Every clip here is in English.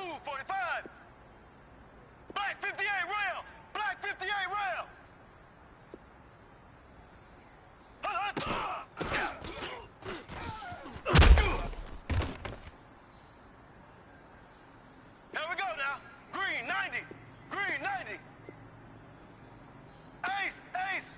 245. Black 58 rail. Black 58 rail. Here we go now. Green 90. Green 90. Ace, ace.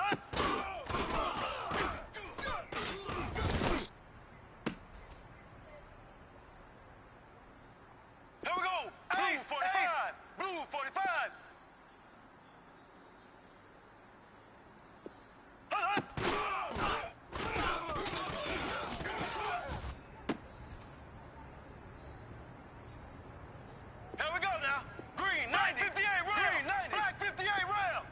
Here we go. Blue 45. Blue 45. Here we go now. Green 90. 58 round. Green 90. Black 58 round.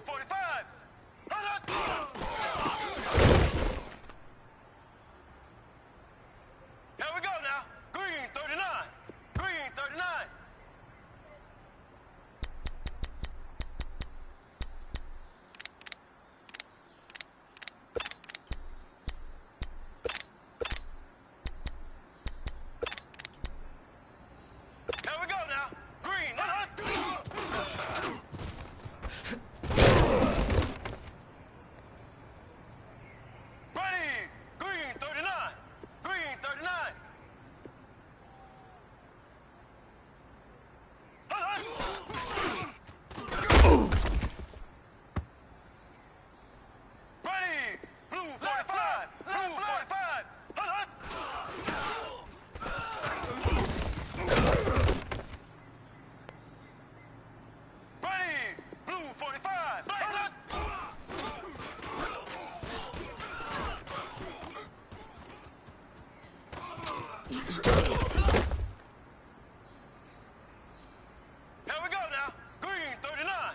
45. Here we go now. Green 39. Green 39. Here we go now. Green. Ready. Green 39. Green 39. Ready. Blue 45. Blue 45. Ready. Blue 45. Here we go now. Green 39.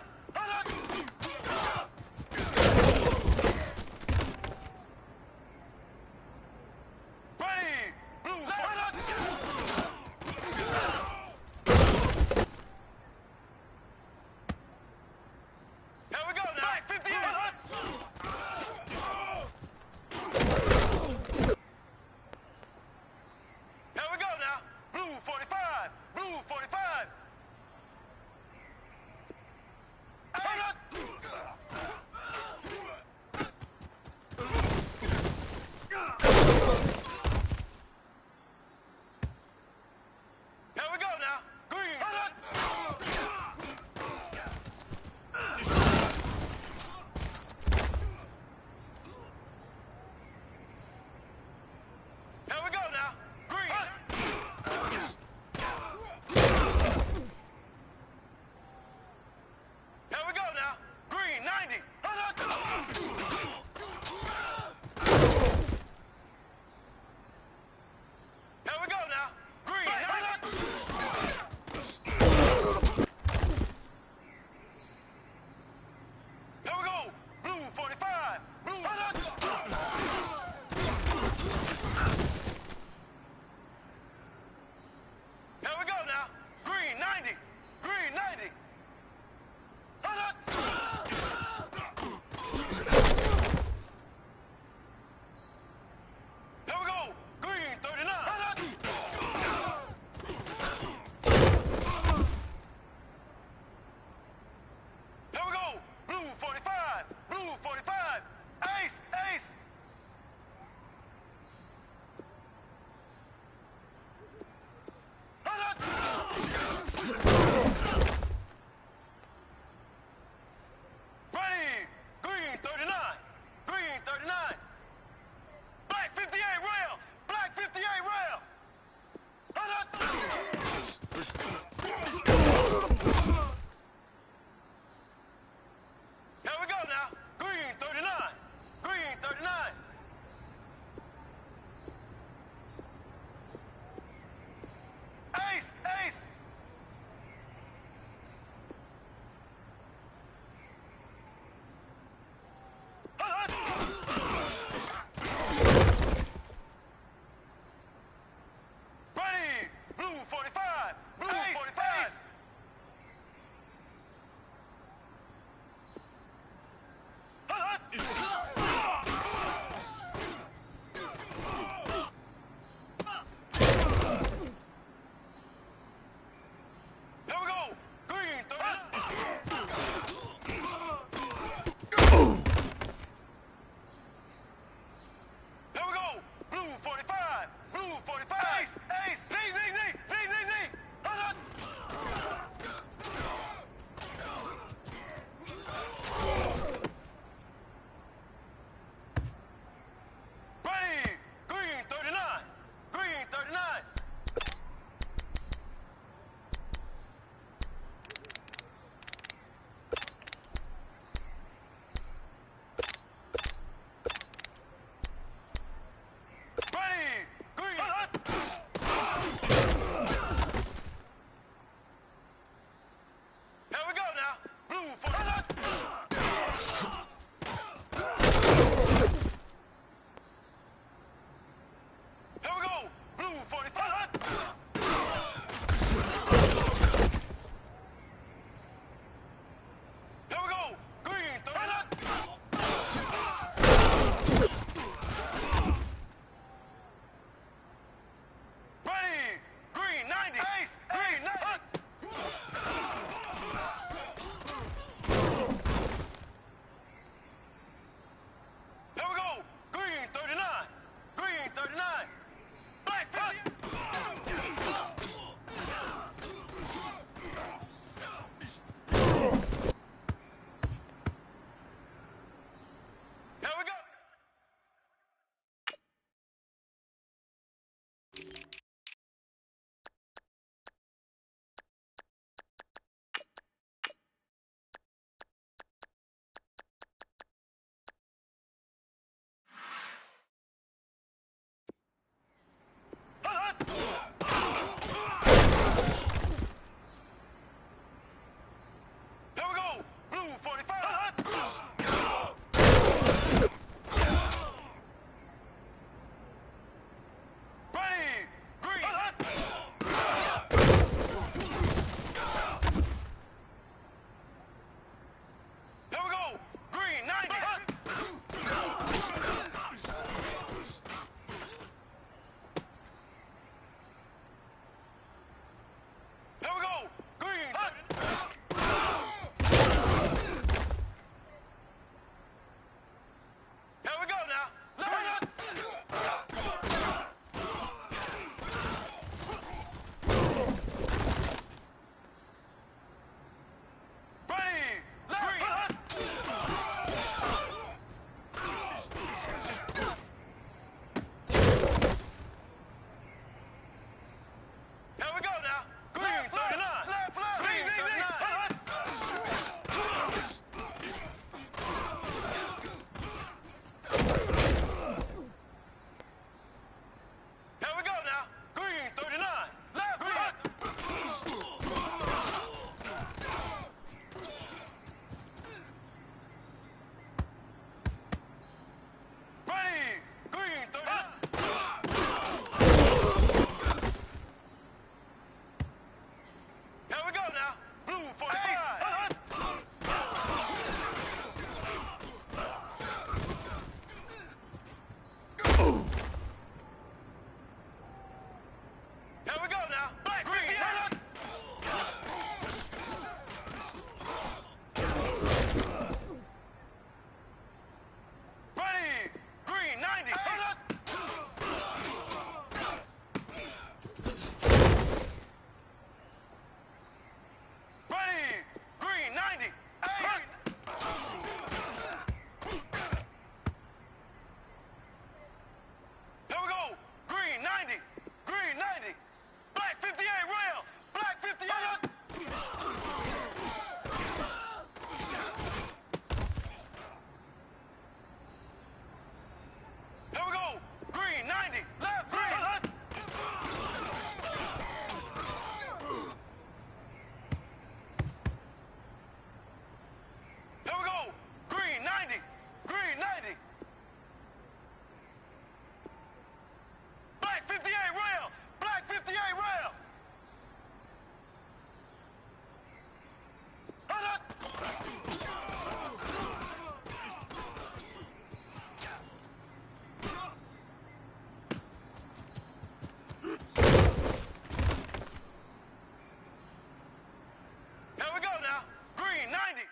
Green 90.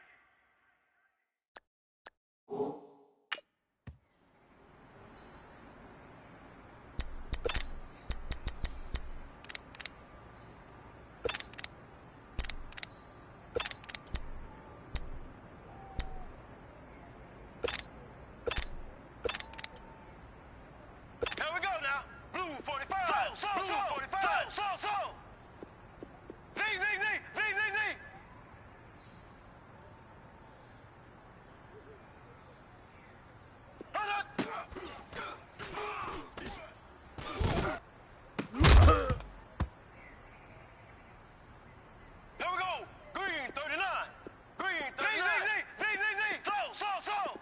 Here we go now. Blue 45. Blue 45. Z. Here we go. Green 39. Green 39. Z. Slow.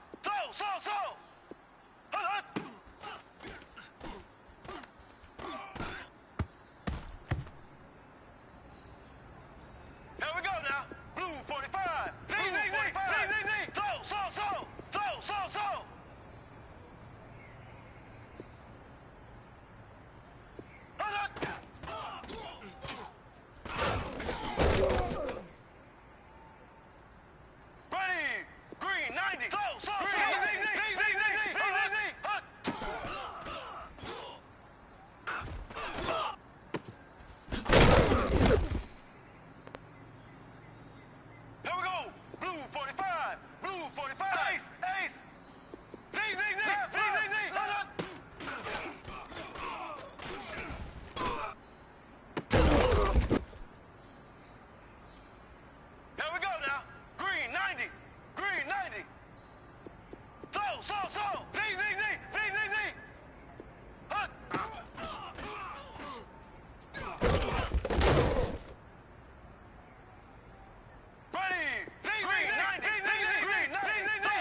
Here we go now. Blue 45. Z. Slow. Ready. Green 90. Slow. Here we go. Blue 45. Blue 45. Ace. Z. Here we go now. Green 90. Green 90. Slow. Z. Hut. Ready. Green 90. Green 90.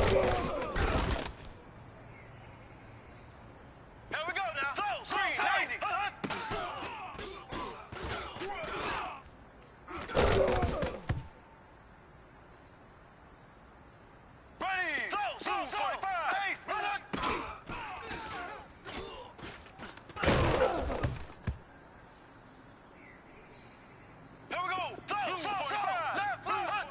Here we go now. Slow, green, 90. Ready. Slow, 45. Ace, run it. Here we go. Slow, 45. Left, left.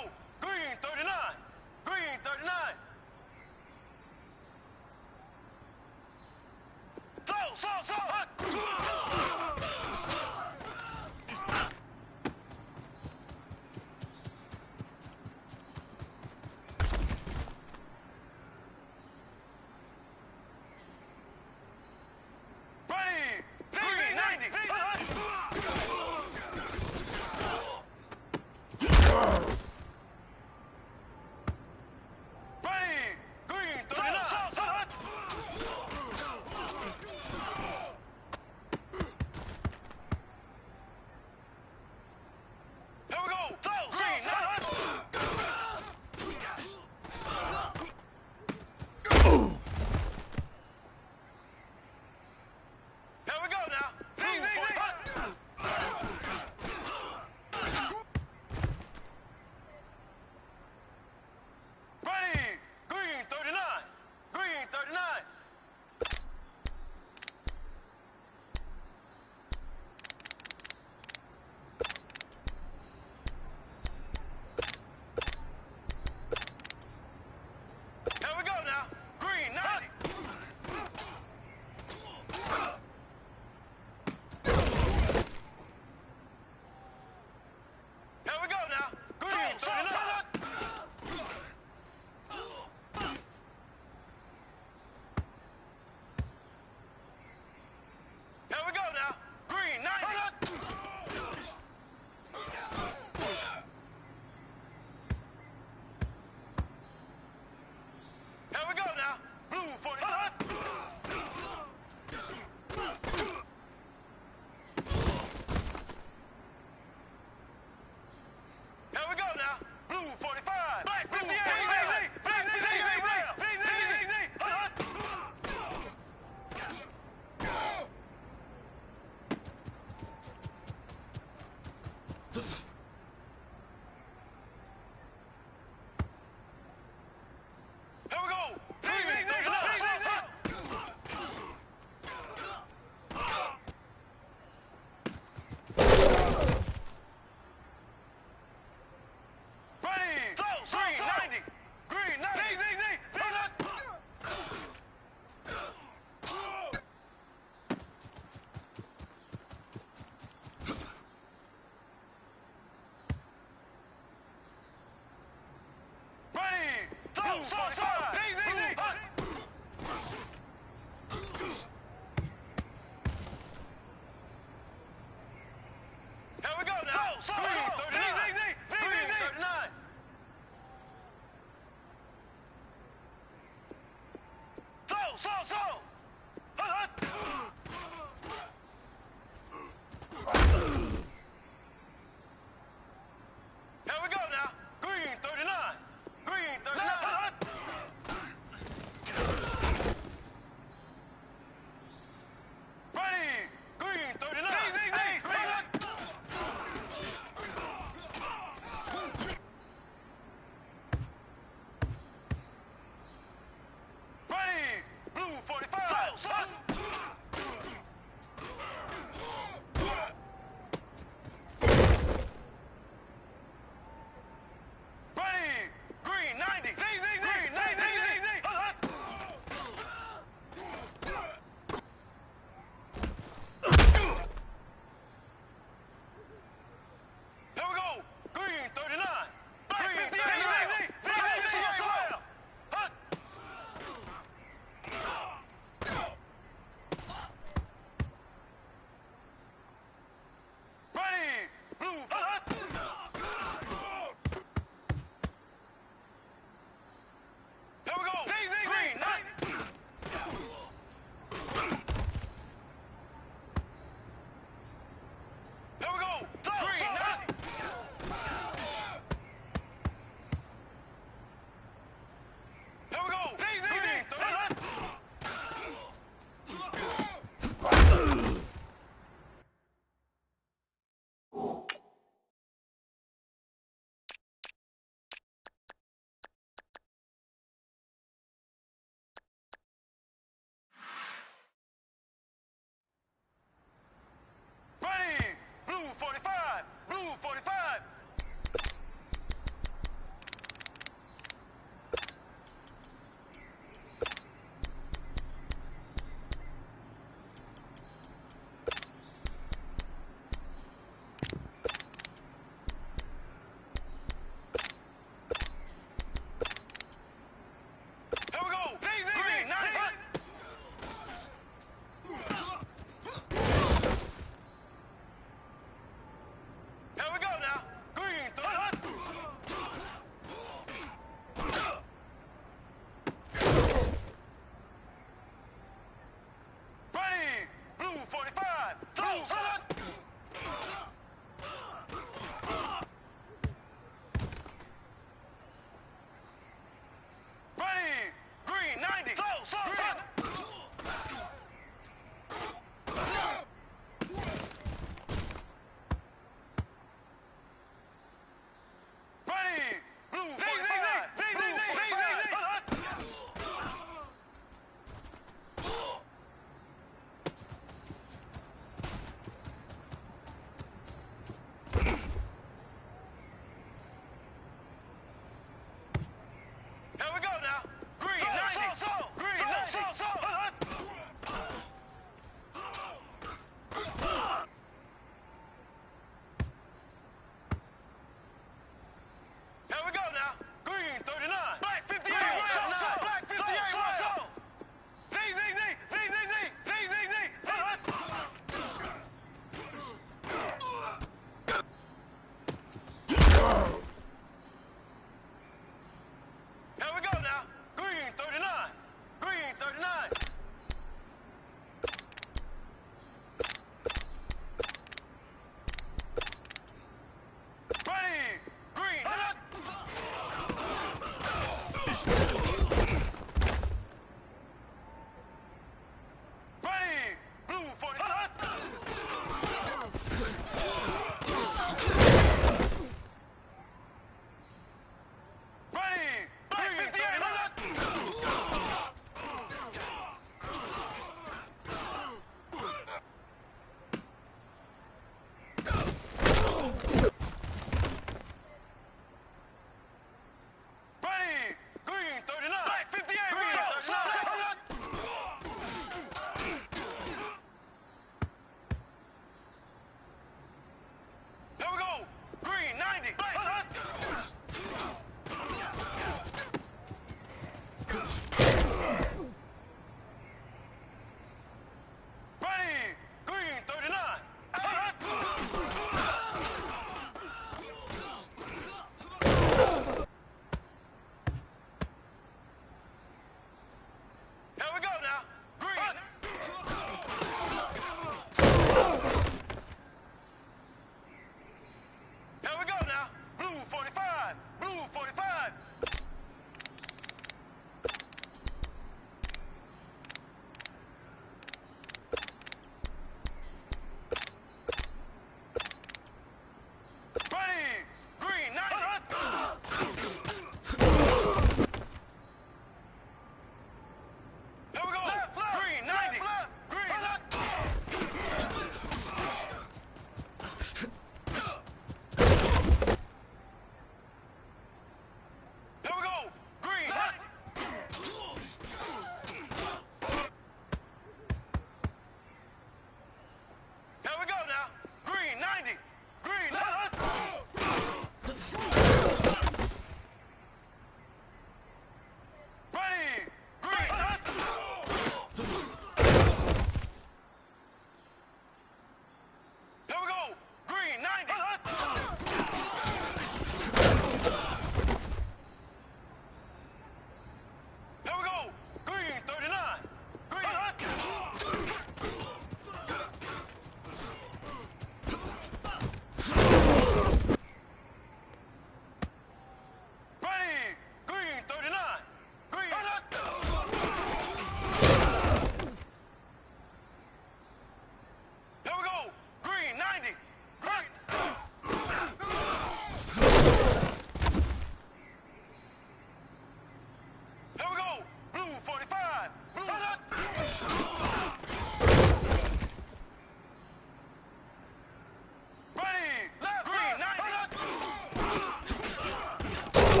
Here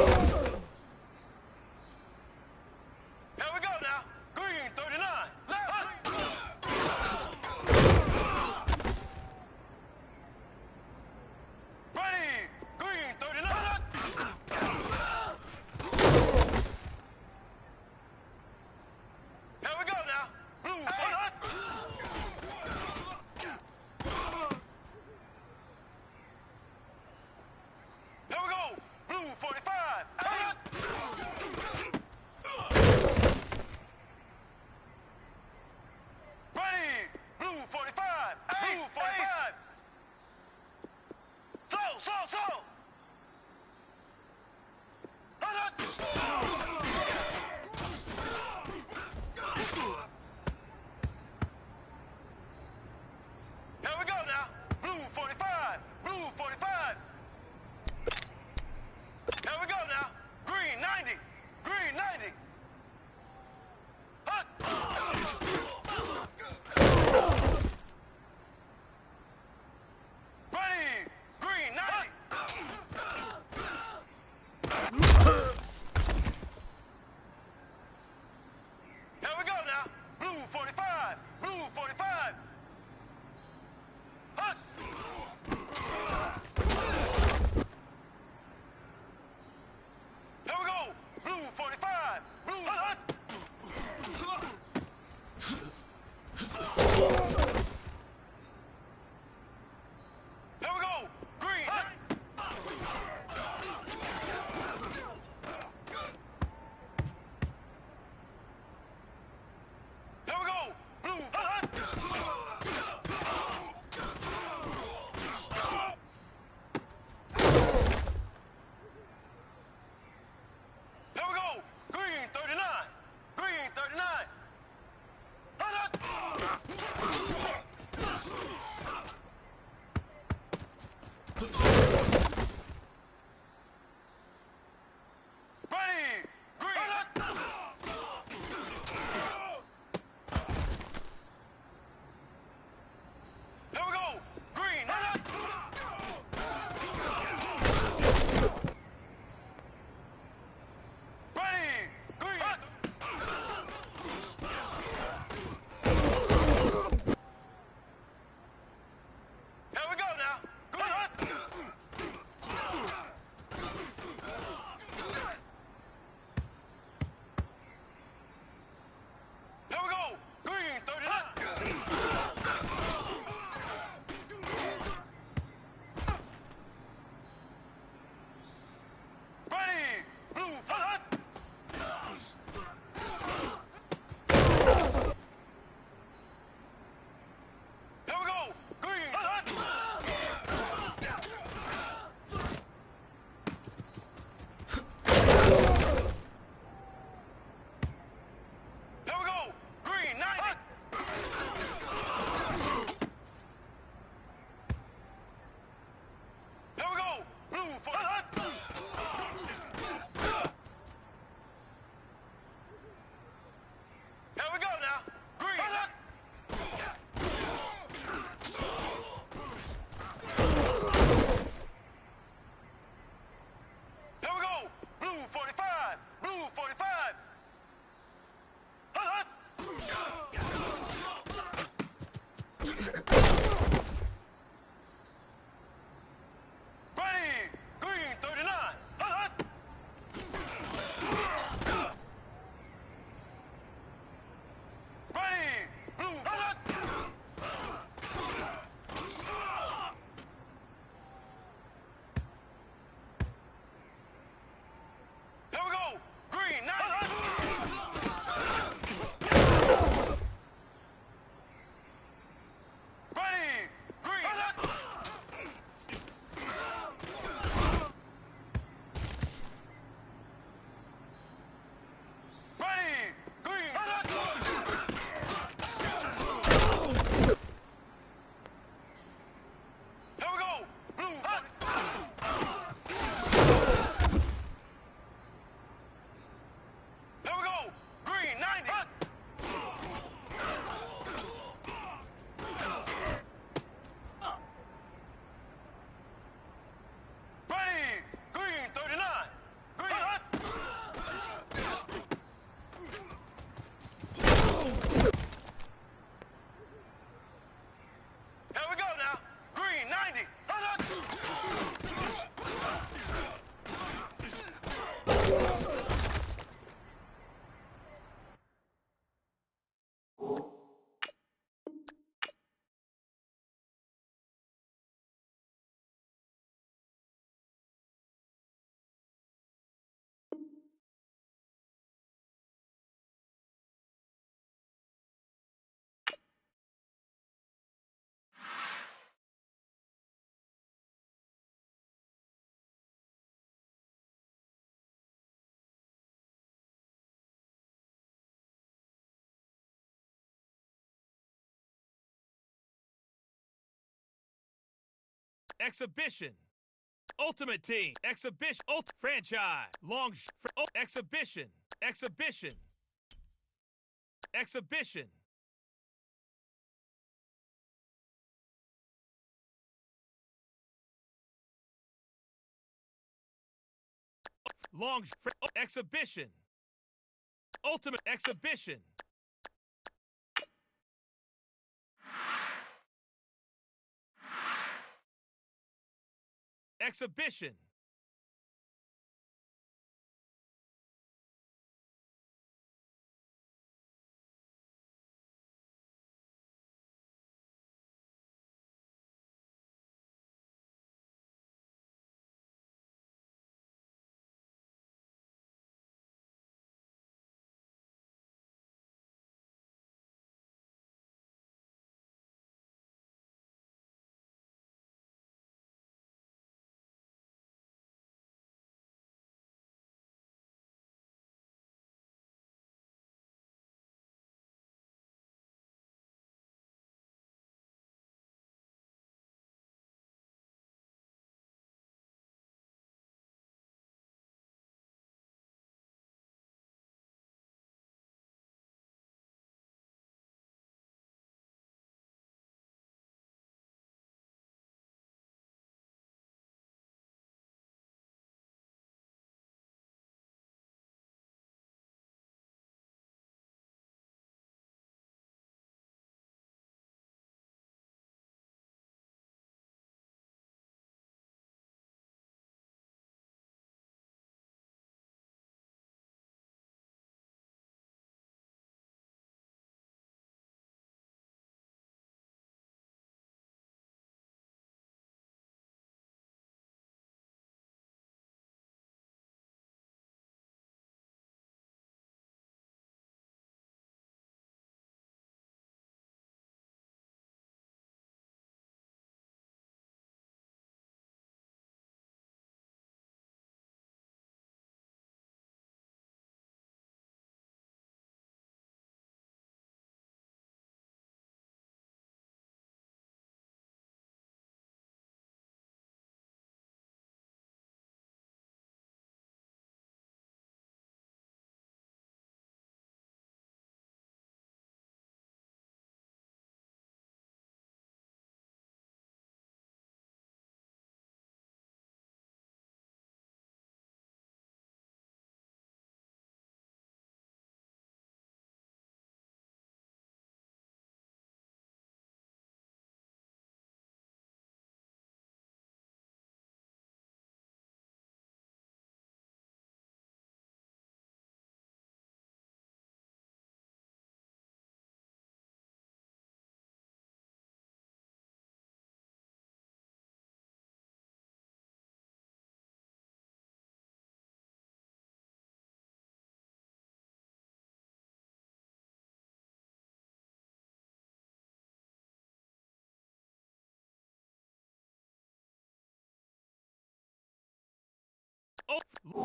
we go now. Green 39. Left. Ready. Green 39. Here we go now. Blue 40. Here we go. Blue 45. Exhibition. Ultimate Team. Exhibition. Franchise. Exhibition. Exhibition. Exhibition. Exhibition. Ultimate Exhibition. Exhibition.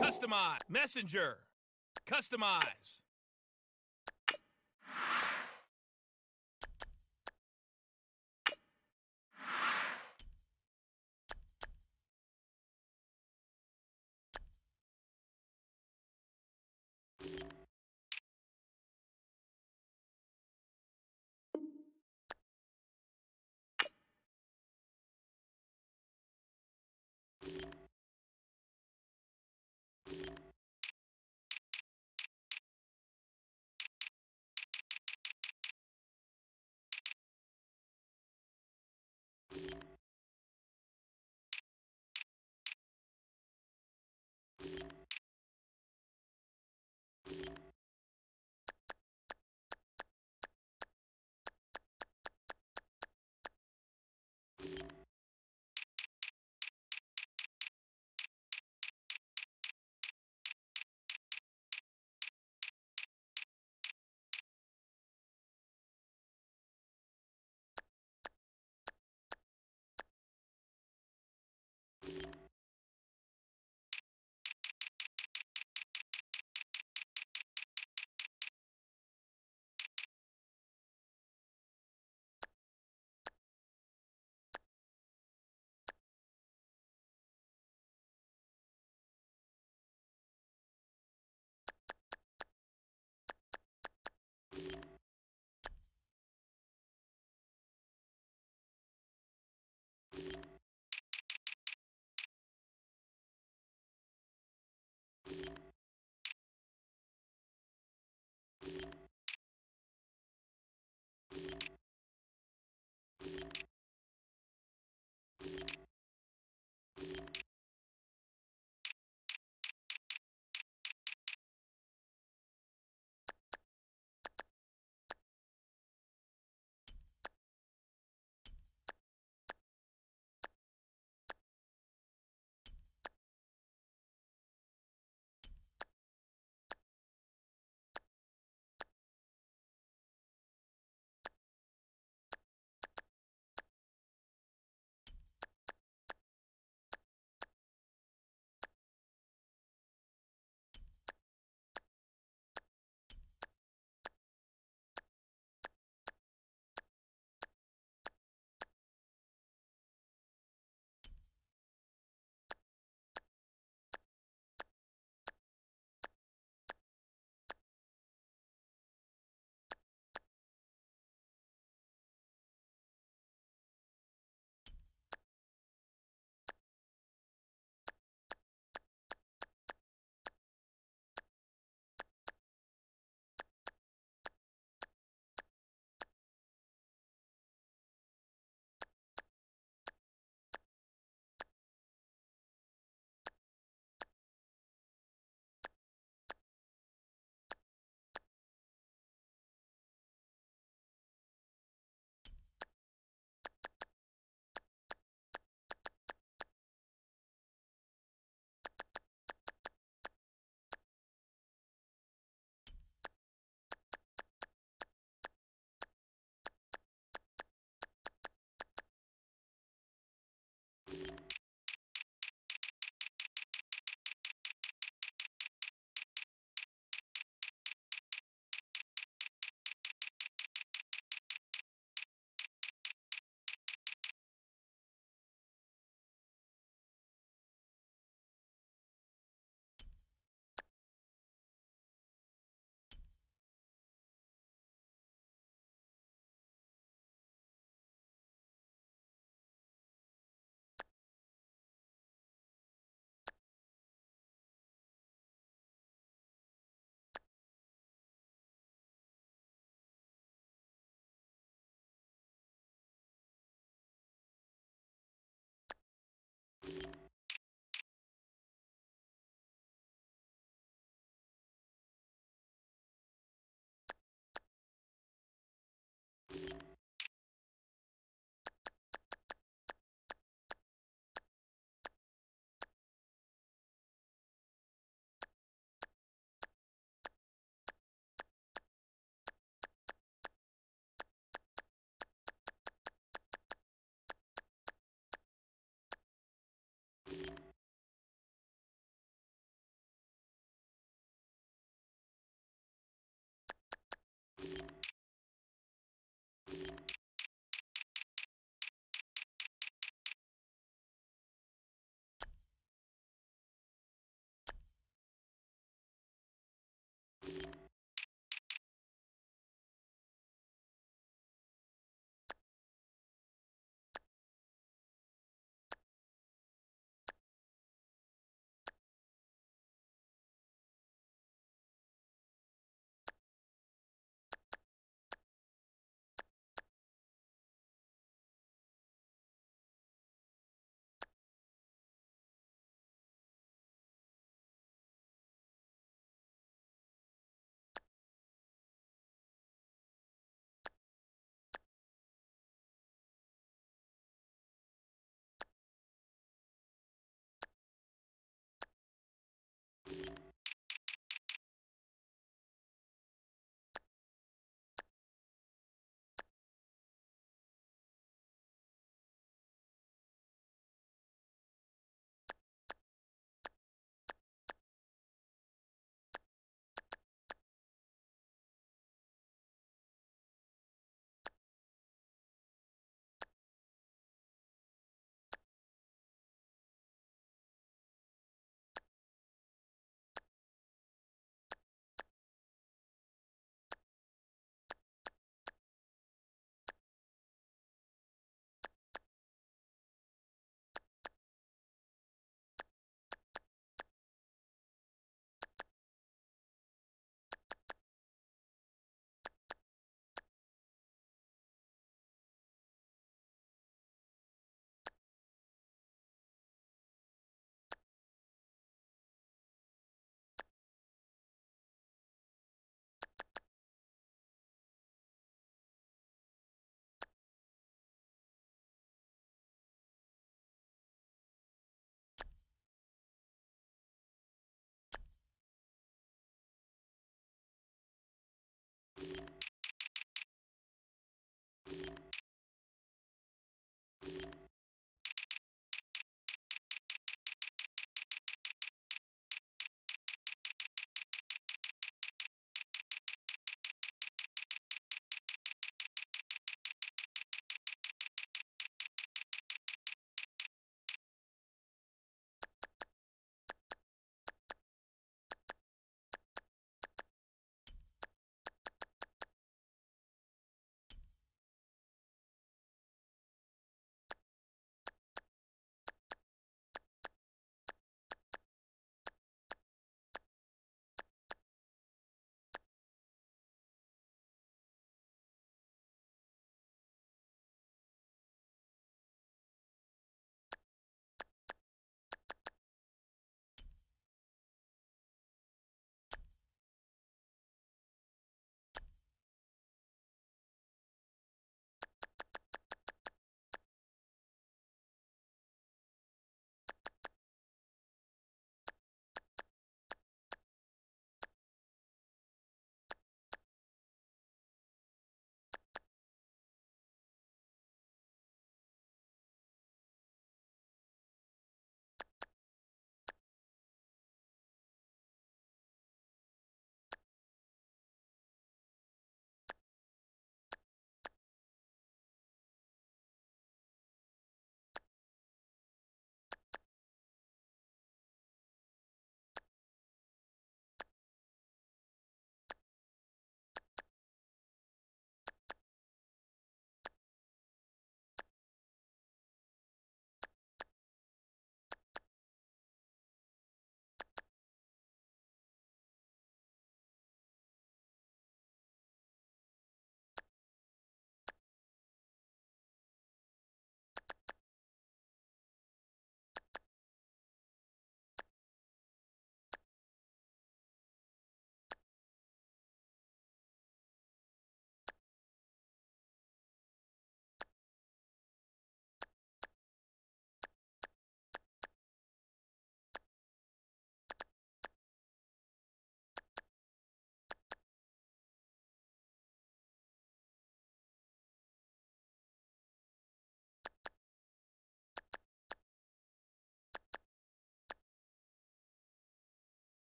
Customize. Messenger. Customize.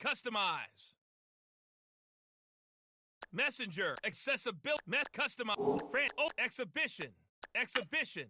Customize. Messenger. Accessibility. Customize. Exhibition. Exhibition.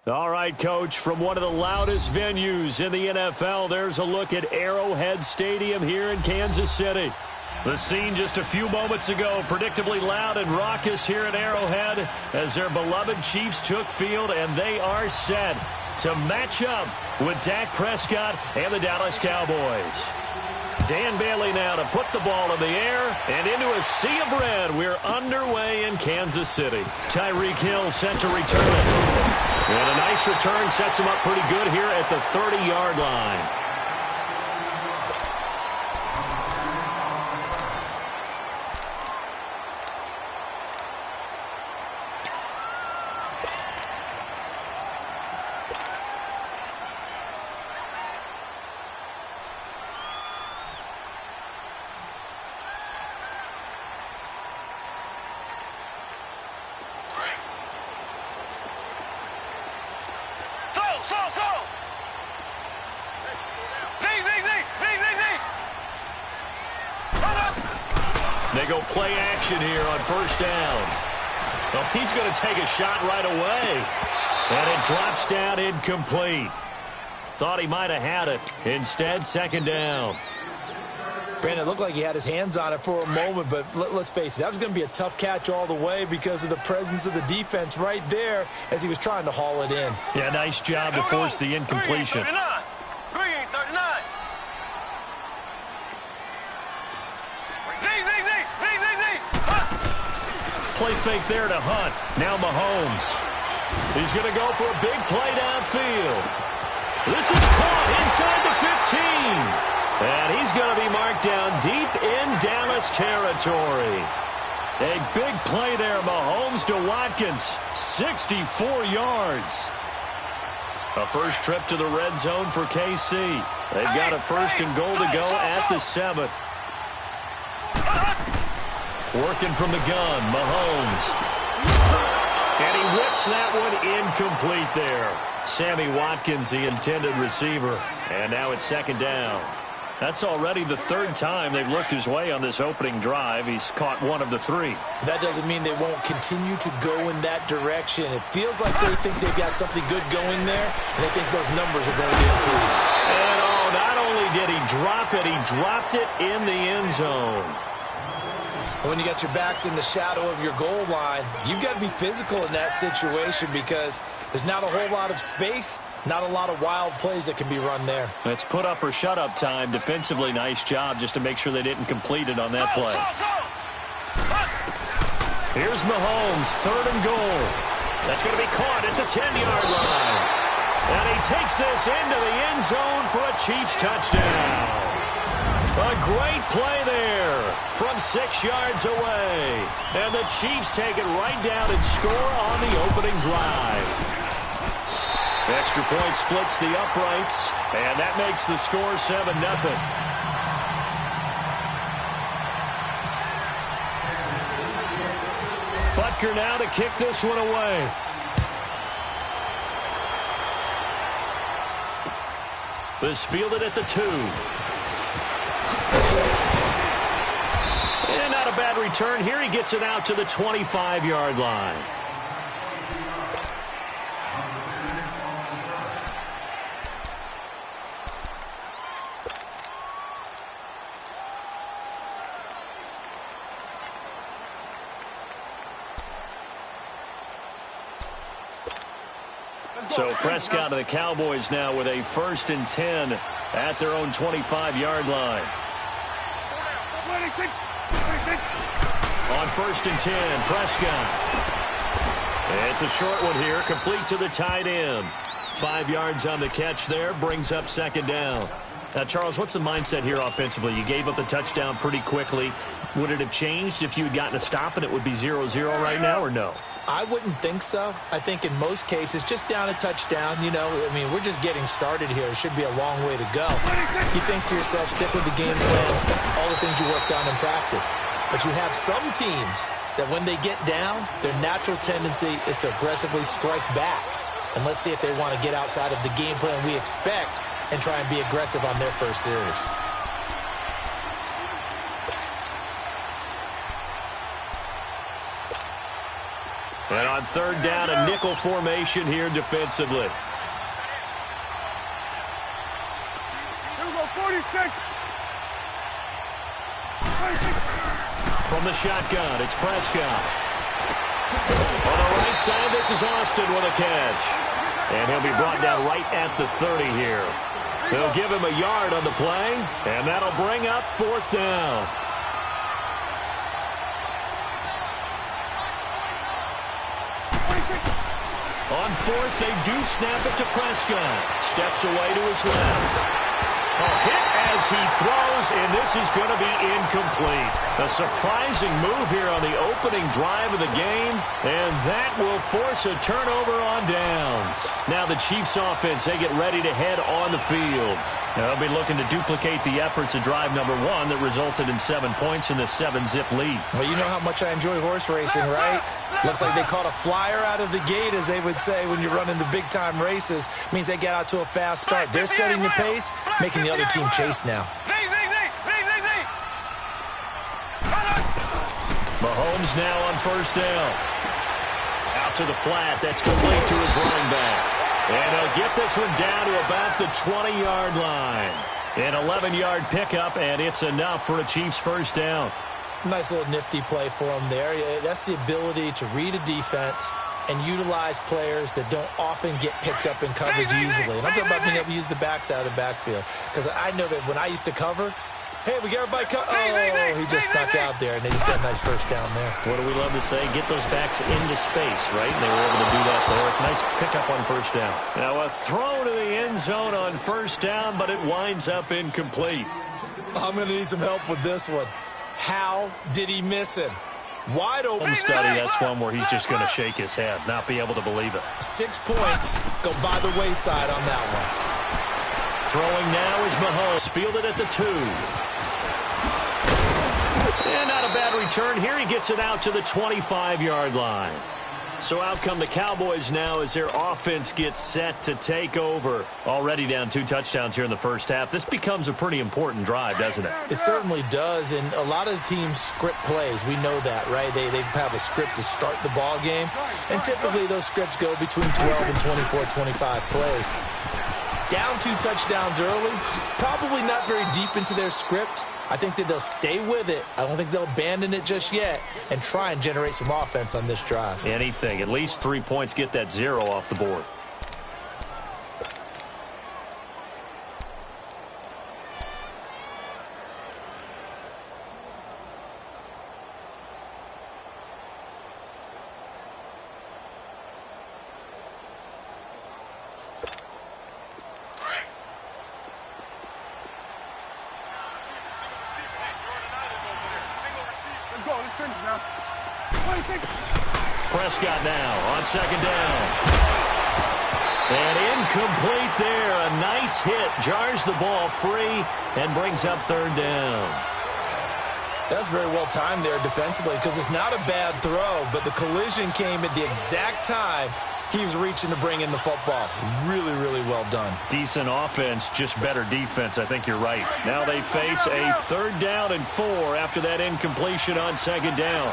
All right, Coach, from one of the loudest venues in the NFL, there's a look at Arrowhead Stadium here in Kansas City. The scene just a few moments ago, predictably loud and raucous here at Arrowhead as their beloved Chiefs took field, and they are set to match up with Dak Prescott and the Dallas Cowboys. Dan Bailey now to put the ball in the air and into a sea of red. We're underway in Kansas City. Tyreek Hill set to return it. And a nice return sets him up pretty good here at the 30-yard line. They go play action here on first down. Well, he's going to take a shot right away. And it drops down incomplete. Thought he might have had it. Instead, second down. Brandon, it looked like he had his hands on it for a moment, but let's face it, that was going to be a tough catch all the way because of the presence of the defense right there as he was trying to haul it in. Yeah, nice job to force the incompletion. Green 39. Play fake there to Hunt. Now Mahomes. He's going to go for a big play downfield. This is caught inside the 15. And he's going to be marked down deep in Dallas territory. A big play there, Mahomes to Watkins. 64 yards. A first trip to the red zone for KC. They've got a first and goal to go at the 7. Working from the gun, Mahomes. And he whips that one incomplete there. Sammy Watkins, the intended receiver. And now it's second down. That's already the third time they've looked his way on this opening drive. He's caught one of the 3. That doesn't mean they won't continue to go in that direction. It feels like they think they've got something good going there, and they think those numbers are going to increase. And not only did he drop it, he dropped it in the end zone. When you got your backs in the shadow of your goal line, you've got to be physical in that situation because there's not a whole lot of space, not a lot of wild plays that can be run there. It's put up or shut up time. Defensively, nice job just to make sure they didn't complete it on that play. Here's Mahomes, third and goal. That's going to be caught at the 10-yard line. And he takes this into the end zone for a Chiefs touchdown. A great play there from 6 yards away. And the Chiefs take it right down and score on the opening drive. Extra point splits the uprights, and that makes the score 7-0. Butker now to kick this one away. This fielded at the 2. And not a bad return here. He gets it out to the 25-yard line. So Prescott of the Cowboys now with a 1st and 10 at their own 25-yard line. On 1st and 10, Prescott. It's a short one here, complete to the tight end. 5 yards on the catch there, brings up second down. Now, Charles, what's the mindset here offensively? You gave up the touchdown pretty quickly. Would it have changed if you had gotten a stop and it would be 0-0 right now, or no? I wouldn't think so. I think in most cases, just down a touchdown, we're just getting started here. It should be a long way to go. You think to yourself, stick with the game plan, all the things you worked on in practice. But you have some teams that when they get down, their natural tendency is to aggressively strike back. And let's see if they want to get outside of the game plan we expect and try and be aggressive on their first series. And on third down, a nickel formation here defensively. Here we go, 46. From the shotgun, it's Prescott. On the right side, this is Austin with a catch. And he'll be brought down right at the 30 here. They'll give him a yard on the play, and that'll bring up fourth down. On fourth, they do snap it to Prescott. Steps away to his left. A hit as he throws, and this is going to be incomplete. A surprising move here on the opening drive of the game, and that will force a turnover on downs. Now the Chiefs offense, they get ready to head on the field. They'll be looking to duplicate the efforts of drive number 1 that resulted in 7 points in the 7-zip lead. Well, you know how much I enjoy horse racing, right? Looks like they caught a flyer out of the gate, as they would say when you're running the big-time races. Means they get out to a fast start. They're setting the pace, making the other team chase now. Mahomes now on first down. Out to the flat. That's complete to his running back. And he'll get this one down to about the 20-yard line. An 11-yard pickup, and it's enough for a Chiefs first down. Nice little nifty play for him there. That's the ability to read a defense and utilize players that don't often get picked up in coverage easily. And I'm talking about being able to use the backs out of the backfield. Because I know that when I used to cover, hey, we got everybody covered. Oh, he just snuck out there, and they just got a nice first down there. What do we love to say? Get those backs into space, right? And they were able to do that there. Nice pickup on first down. Now a throw to the end zone on first down, but it winds up incomplete. I'm going to need some help with this one. How did he miss him? Wide open. Study, that's one where he's just going to shake his head, not be able to believe it. 6 points go by the wayside on that one. Throwing now is Mahomes, fielded at the 2. And not a bad return here. He gets it out to the 25-yard line. So out come the Cowboys now as their offense gets set to take over. Already down 2 touchdowns here in the first half. This becomes a pretty important drive, doesn't it? It certainly does, and a lot of the teams script plays. We know that, right? They have a script to start the ball game, and typically those scripts go between 12 and 24, 25 plays. Down 2 touchdowns early, probably not very deep into their script. I think that they'll stay with it. I don't think they'll abandon it just yet and try and generate some offense on this drive. Anything. At least 3 points, get that 0 off the board. Prescott now on second down. And incomplete there. A nice hit. Jars the ball free and brings up third down. That's very well timed there defensively because it's not a bad throw, but the collision came at the exact time he was reaching to bring in the football. Really, really well done. Decent offense, just better defense. I think you're right. Now they face a 3rd down and 4 after that incompletion on second down.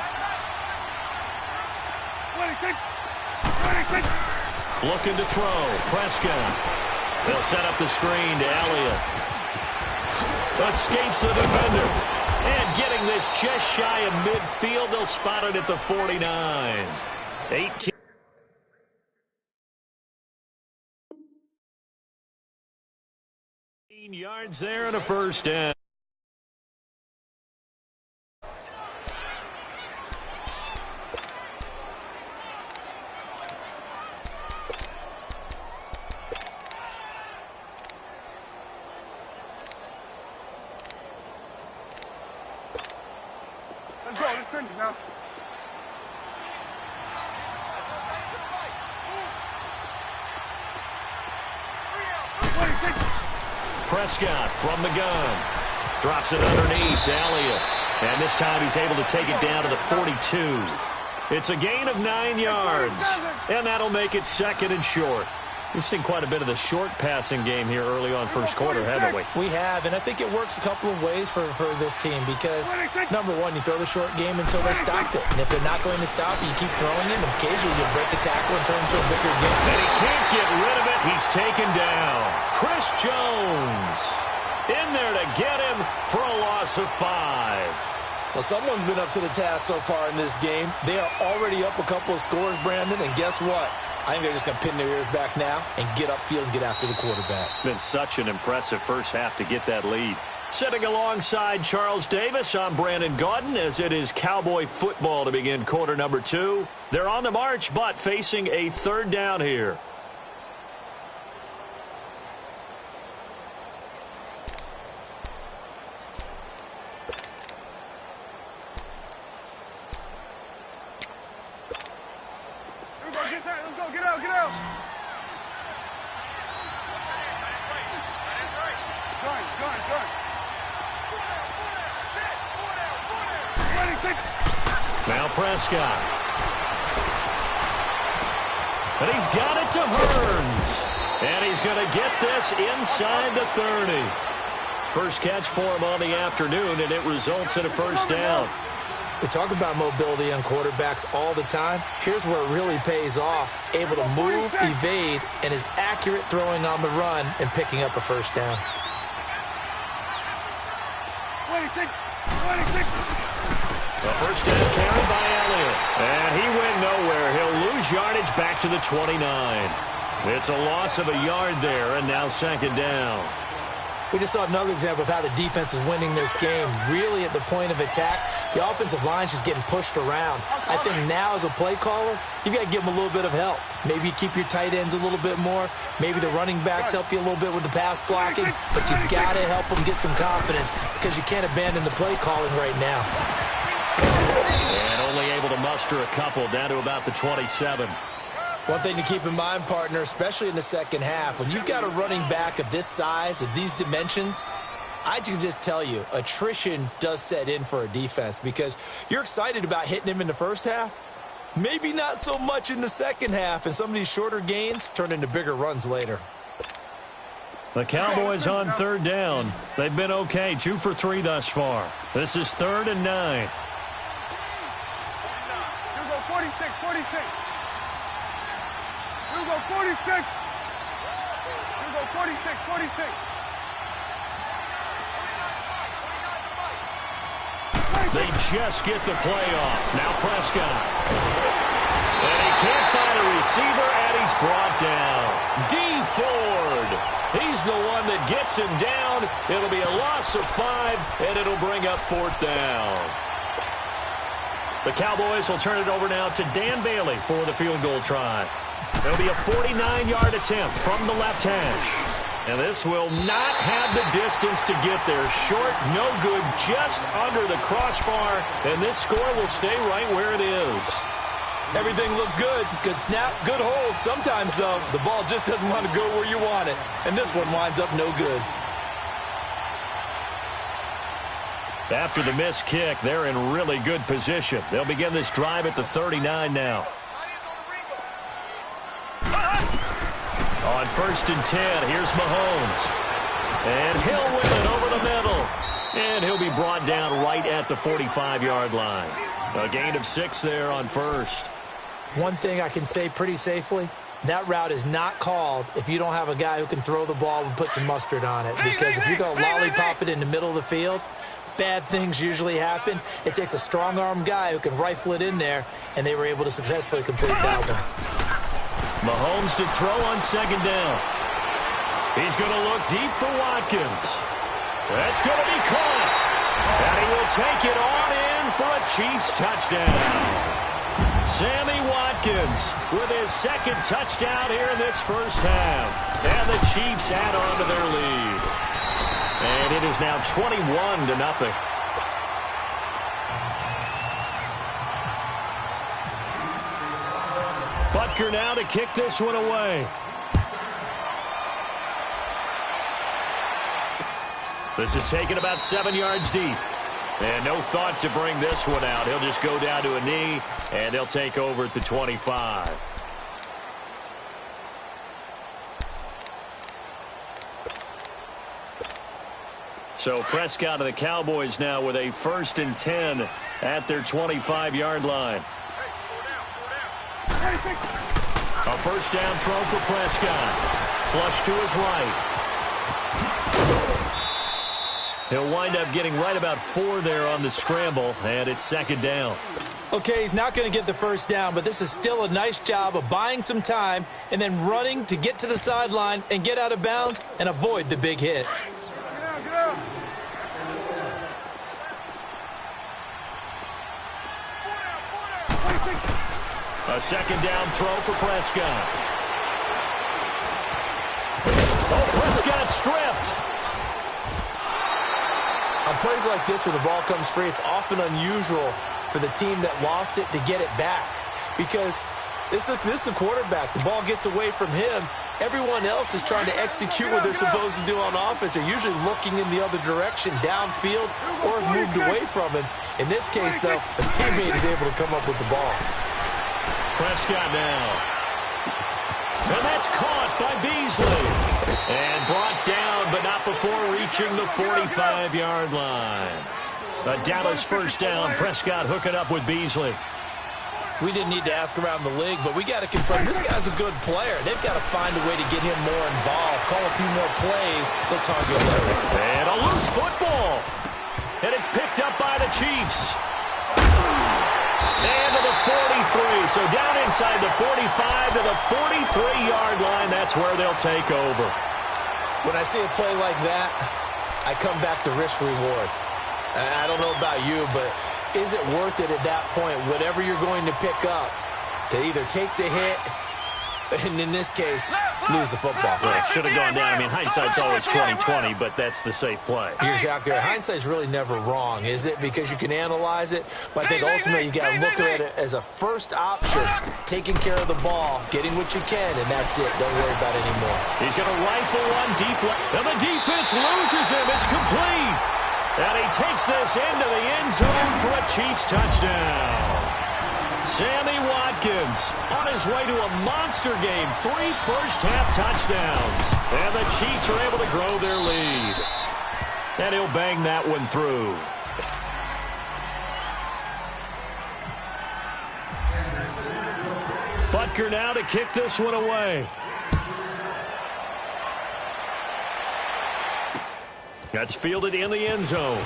Looking to throw. Prescott. They'll set up the screen to Elliott. Escapes the defender. And getting this just shy of midfield, they'll spot it at the 49. 18 yards there and a first down. Let's go, let's finish now. Prescott from the gun. Drops it underneath to Elliott. And this time he's able to take it down to the 42. It's a gain of 9 yards. And that'll make it 2nd and short. We've seen quite a bit of the short passing game here early on first quarter, haven't we? We have, and I think it works a couple of ways for this team because, number one, you throw the short game until they stop it. And if they're not going to stop it, you keep throwing it, and occasionally you break a tackle and turn it into a bigger game. And he can't get rid of it. He's taken down. Chris Jones in there to get him for a loss of 5. Well, someone's been up to the task so far in this game. They are already up a couple of scores, Brandon, and guess what? I think they're just going to pin their ears back now and get upfield and get after the quarterback. Been such an impressive first half to get that lead. Sitting alongside Charles Davis, I'm Brandon Gaudin as it is Cowboy football to begin quarter number 2. They're on the march, but facing a third down here. Now Prescott. And he's got it to Hearns. And he's going to get this inside the 30. First catch for him on the afternoon, and it results in a first down. We talk about mobility on quarterbacks all the time. Here's where it really pays off. Able to move, evade, and is accurate throwing on the run and picking up a first down. The first down carried by Elliott. And he went nowhere. He'll lose yardage back to the 29. It's a loss of a yard there, and now second down. We just saw another example of how the defense is winning this game. Really at the point of attack, the offensive line is just getting pushed around. I think now as a play caller, you've got to give them a little bit of help. Maybe you keep your tight ends a little bit more. Maybe the running backs help you a little bit with the pass blocking. But you've got to help them get some confidence because you can't abandon the play calling right now. And only able to muster a couple down to about the 27. One thing to keep in mind, partner, especially in the second half, when you've got a running back of this size, of these dimensions, I can just tell you, attrition does set in for a defense because you're excited about hitting him in the first half. Maybe not so much in the second half, and some of these shorter gains turn into bigger runs later. The Cowboys on third down. They've been okay, 2 for 3 thus far. This is 3rd and 9. Here we go, 46, 46. Here we go, 46. Here we go, 46, 46. They just get the play off. Now Prescott. And he can't find a receiver, and he's brought down. D. Ford. He's the one that gets him down. It'll be a loss of 5, and it'll bring up 4th down. The Cowboys will turn it over now to Dan Bailey for the field goal try. There'll be a 49-yard attempt from the left hash. And this will not have the distance to get there. Short, no good, just under the crossbar. And this score will stay right where it is. Everything looked good. Good snap, good hold. Sometimes, though, the ball just doesn't want to go where you want it. And this one winds up no good. After the missed kick, they're in really good position. They'll begin this drive at the 39 now. On 1st and 10, here's Mahomes. And he'll win it over the middle. And he'll be brought down right at the 45-yard line. A gain of 6 there on 1st. One thing I can say pretty safely, that route is not called if you don't have a guy who can throw the ball and put some mustard on it. Because if you're going to lollipop it in the middle of the field, bad things usually happen. It takes a strong-arm guy who can rifle it in there, and they were able to successfully complete that one. Mahomes to throw on 2nd down. He's going to look deep for Watkins. That's going to be caught. And he will take it on in for a Chiefs touchdown. Sammy Watkins with his 2nd touchdown here in this first half. And the Chiefs add on to their lead. And it is now 21-0. Butker now to kick this one away. This is taken about 7 yards deep. And no thought to bring this one out. He'll just go down to a knee, and they'll take over at the 25. So Prescott of the Cowboys now with a 1st and 10 at their 25-yard line. A first down throw for Prescott. Flush to his right. He'll wind up getting right about 4 there on the scramble, and it's 2nd down. Okay, he's not going to get the first down, but this is still a nice job of buying some time and then running to get to the sideline and get out of bounds and avoid the big hit. A 2nd down throw for Prescott. Oh, Prescott stripped. On plays like this where the ball comes free, it's often unusual for the team that lost it to get it back because this is the quarterback. The ball gets away from him. Everyone else is trying to execute what they're supposed to do on offense. They're usually looking in the other direction, downfield, or have moved away from him. In this case, though, a teammate is able to come up with the ball. Prescott now. And that's caught by Beasley. And brought down, but not before reaching the 45-yard line. A Dallas first down. Prescott hooking up with Beasley. We didn't need to ask around the league, but we got to confirm this guy's a good player. They've got to find a way to get him more involved, call a few more plays. They'll target him. And a loose football. And it's picked up by the Chiefs. And to the 43. So down inside the 45 to the 43-yard line. That's where they'll take over. When I see a play like that, I come back to risk reward. I don't know about you, but is it worth it at that point, whatever you're going to pick up, to either take the hit, and in this case, lose the football? Right, should have gone down. I mean, hindsight's always 20/20, but that's the safe play. You're exactly right. Hindsight's really never wrong, is it? Because you can analyze it, but I think ultimately you got to look at it as a first option, taking care of the ball, getting what you can, and that's it. Don't worry about it anymore. He's going to rifle one deep left, and the defense loses him. It's complete. And he takes this into the end zone for a Chiefs touchdown. Sammy Watkins on his way to a monster game. 3 first-half touchdowns. And the Chiefs are able to grow their lead. And he'll bang that one through. Butker now to kick this one away. That's fielded in the end zone.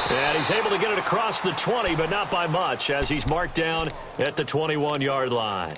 And he's able to get it across the 20, but not by much, as he's marked down at the 21-yard line.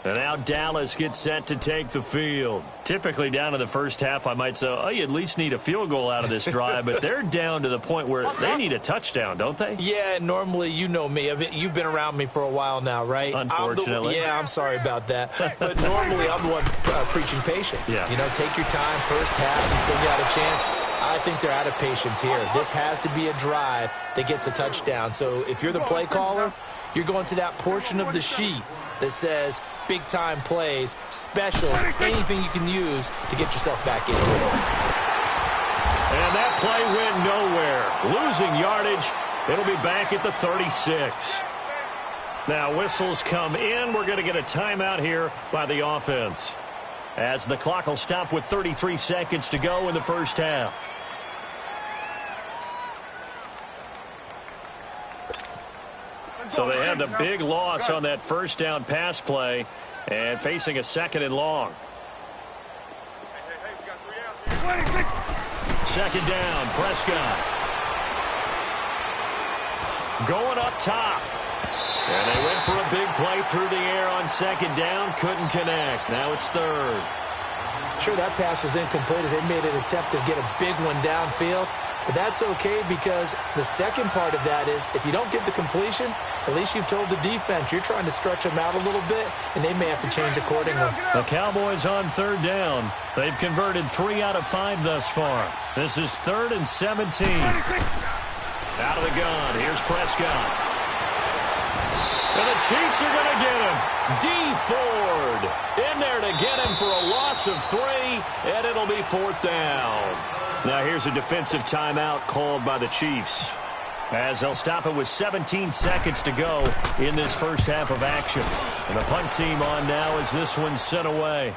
And now Dallas gets set to take the field. Typically down in the first half, I might say, oh, you at least need a field goal out of this drive, but they're down to the point where they need a touchdown, don't they? Yeah, normally, you know me. You've been around me for a while now, right? Unfortunately. I'm sorry about that. But normally, I'm the one preaching patience. Yeah. You know, take your time. First half, you still got a chance. I think they're out of patience here. This has to be a drive that gets a touchdown. So if you're the play caller, you're going to that portion of the sheet that says big-time plays, specials, anything you can use to get yourself back into it. And that play went nowhere. Losing yardage. It'll be back at the 36. Now, whistles come in. We're going to get a timeout here by the offense, as the clock will stop with 33 seconds to go in the first half. So they had the big loss on that first down pass play and facing a 2nd and long. 2nd down, Prescott. Going up top. And they went for a big play through the air on 2nd down. Couldn't connect. Now it's 3rd. Sure, that pass was incomplete as they made an attempt to get a big one downfield. But that's okay because the second part of that is if you don't get the completion, at least you've told the defense you're trying to stretch them out a little bit, and they may have to change accordingly. The Cowboys on 3rd down. They've converted 3 out of 5 thus far. This is 3rd and 17. Out of the gun. Here's Prescott. And the Chiefs are going to get him. D. Ford in there to get him for a loss of 3, and it'll be 4th down. Now here's a defensive timeout called by the Chiefs, as they'll stop it with 17 seconds to go in this first half of action. And the punt team on now as this one's sent away.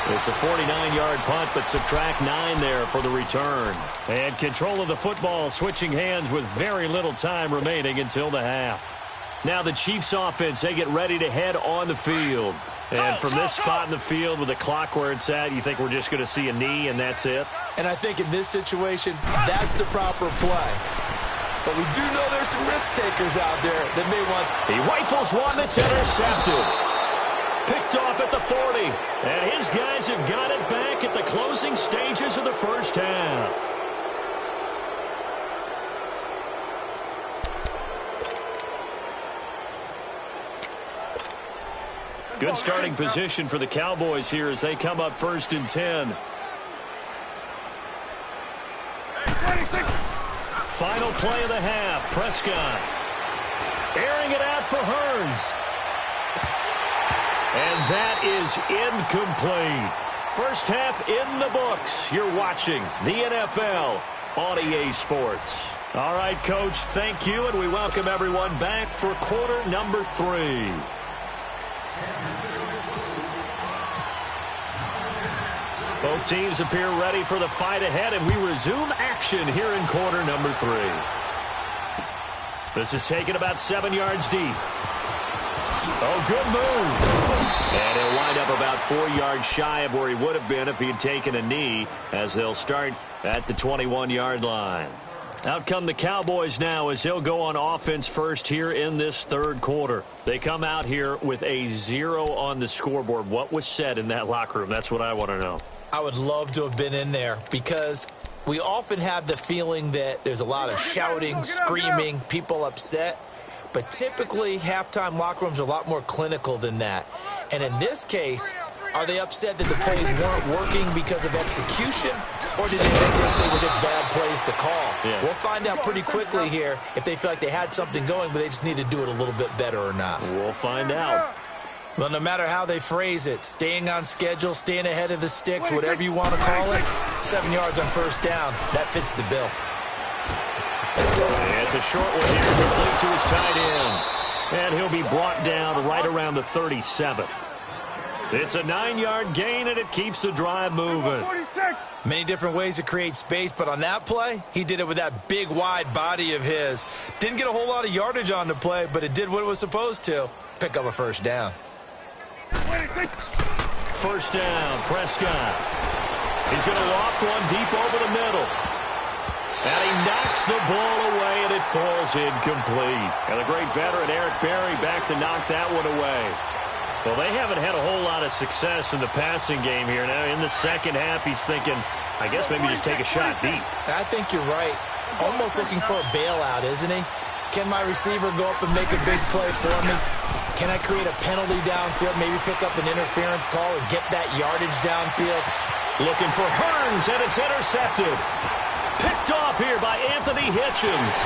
It's a 49-yard punt, but subtract 9 there for the return. And control of the football switching hands with very little time remaining until the half. Now the Chiefs offense, they get ready to head on the field. And from this spot in the field with the clock where it's at, you think we're just going to see a knee and that's it? And I think in this situation, that's the proper play. But we do know there's some risk takers out there that may want... He rifles one that's intercepted. Picked off at the 40. And his guys have got it back at the closing stages of the first half. Good starting position for the Cowboys here as they come up 1st and 10. Final play of the half. Prescott airing it out for Hearns. And that is incomplete. First half in the books. You're watching the NFL on EA Sports. All right, Coach, thank you, and we welcome everyone back for quarter number 3. Both teams appear ready for the fight ahead, and we resume action here in quarter number 3. This is taken about 7 yards deep. Oh, good move. And he'll wind up about 4 yards shy of where he would have been if he had taken a knee, as they'll start at the 21-yard line. Out come the Cowboys now as they'll go on offense first here in this third quarter. They come out here with a 0 on the scoreboard. What was said in that locker room? That's what I want to know. I would love to have been in there because we often have the feeling that there's a lot of shouting, screaming, people upset. But typically, halftime locker rooms are a lot more clinical than that. And in this case, are they upset that the plays weren't working because of execution? Or did they think they were just bad plays to call? Yeah. We'll find out pretty quickly here if they feel like they had something going, but they just need to do it a little bit better or not. We'll find out. Well, no matter how they phrase it, staying on schedule, staying ahead of the sticks, whatever you want to call it, 7 yards on first down, that fits the bill. It's a short one here, complete to his tight end. And he'll be brought down right around the 37. It's a 9-yard gain, and it keeps the drive moving. Many different ways to create space, but on that play, he did it with that big, wide body of his. Didn't get a whole lot of yardage on the play, but it did what it was supposed to, pick up a first down. First down, Prescott. He's going to loft one deep over the middle. And he knocks the ball away, and it falls incomplete. And the great veteran Eric Berry back to knock that one away. Well, they haven't had a whole lot of success in the passing game here. Now, in the second half, he's thinking, I guess maybe just take a shot deep. I think you're right. Almost looking for a bailout, isn't he? Can my receiver go up and make a big play for me? Can I create a penalty downfield, maybe pick up an interference call and get that yardage downfield? Looking for Hearns, and it's intercepted. Picked off here by Anthony Hitchens.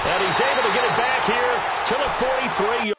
And he's able to get it back here to the 43.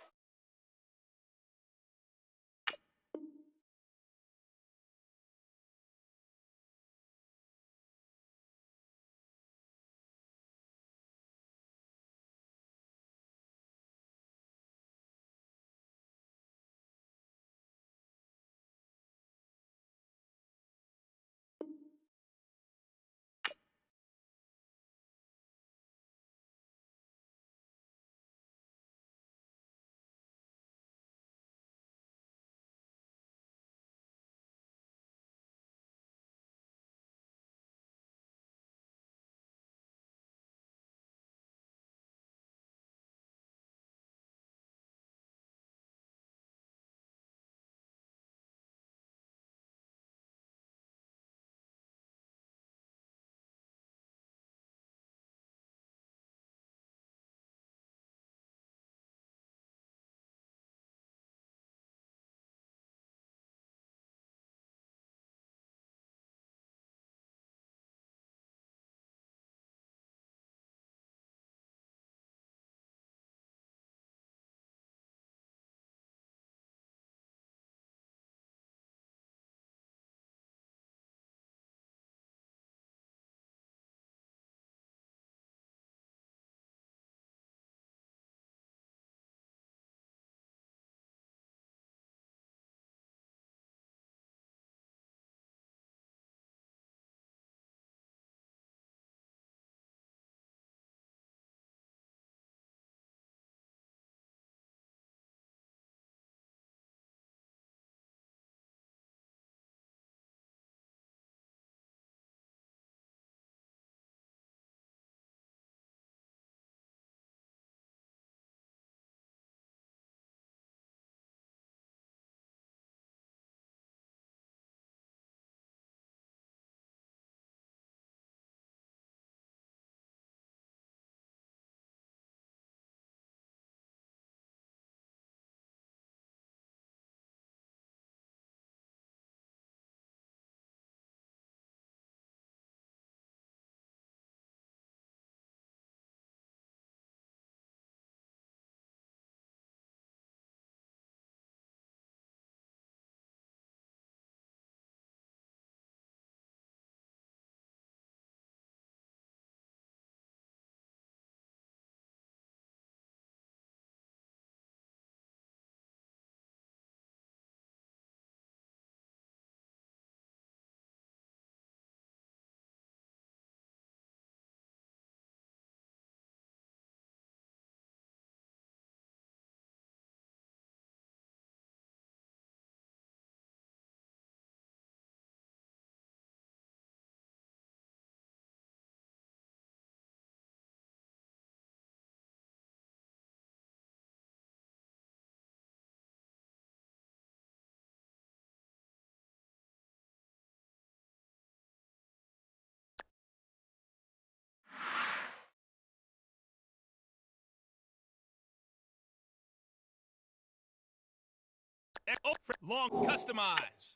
Long customize.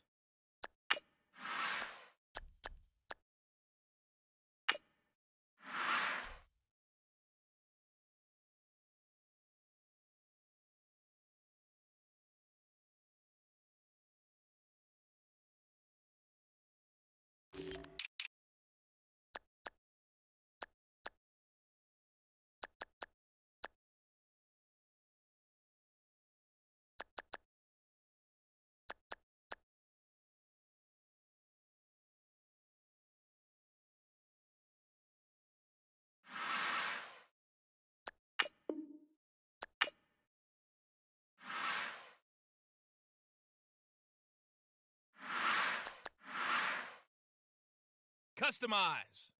Customize.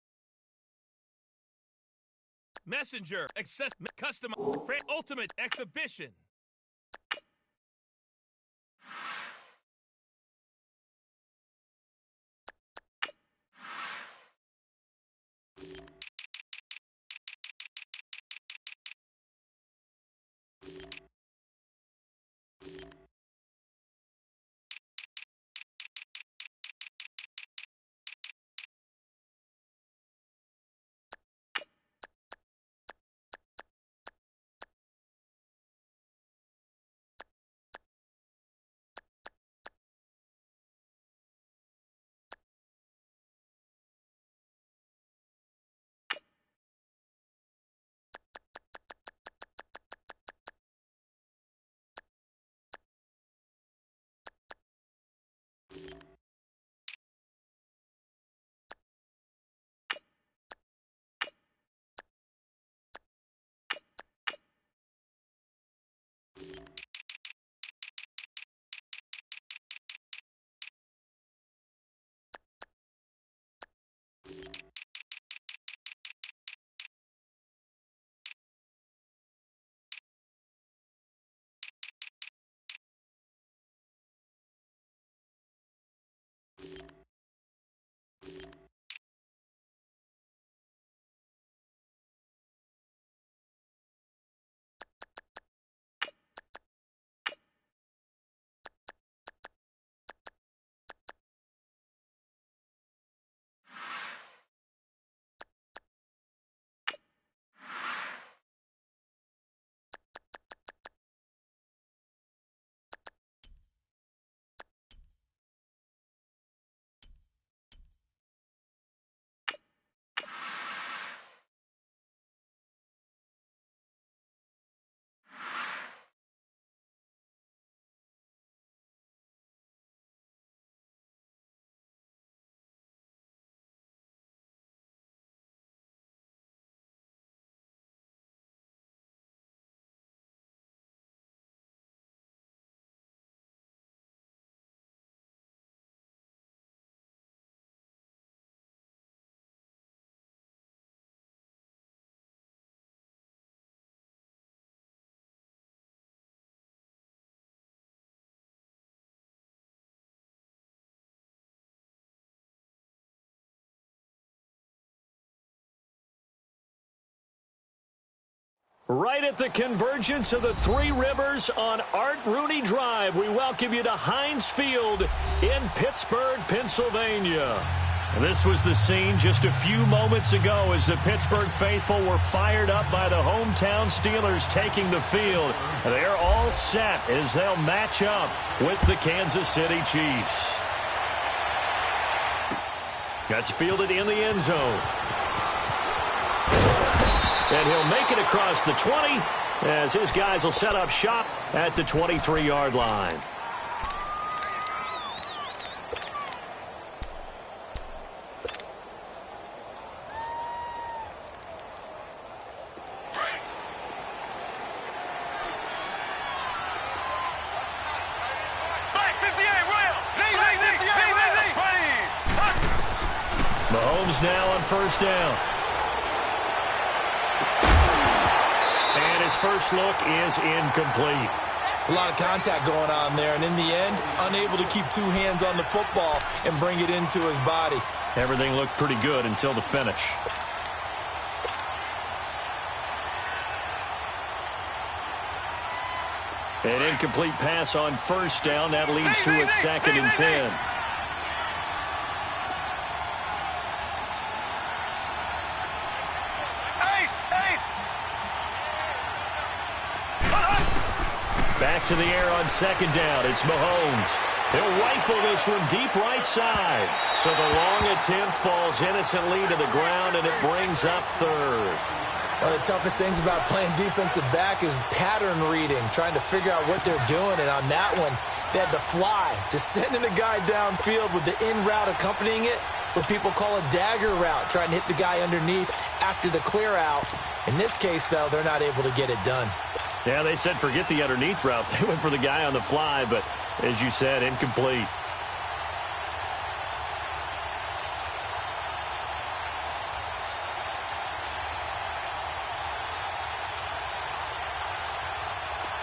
Messenger. Access. Customize. Ultimate exhibition. Right at the convergence of the Three Rivers on Art Rooney Drive, we welcome you to Heinz Field in Pittsburgh, Pennsylvania. And this was the scene just a few moments ago as the Pittsburgh faithful were fired up by the hometown Steelers taking the field. They're all set as they'll match up with the Kansas City Chiefs. That's fielded in the end zone. And he'll make it across the 20 as his guys will set up shop at the 23-yard line. Mahomes now on first down. And his first look is incomplete. It's a lot of contact going on there, and in the end, unable to keep two hands on the football and bring it into his body. Everything looked pretty good until the finish. An incomplete pass on first down. That leads to a 2nd and 10. Back to the air on 2nd down. It's Mahomes. He'll rifle this one deep right side. So the long attempt falls innocently to the ground, and it brings up 3rd. One of the toughest things about playing defensive back is pattern reading, trying to figure out what they're doing. And on that one, they had the fly, just sending a guy downfield with the in route accompanying it, what people call a dagger route, trying to hit the guy underneath after the clear out. In this case, though, they're not able to get it done. Yeah, they said forget the underneath route. They went for the guy on the fly, but as you said, incomplete.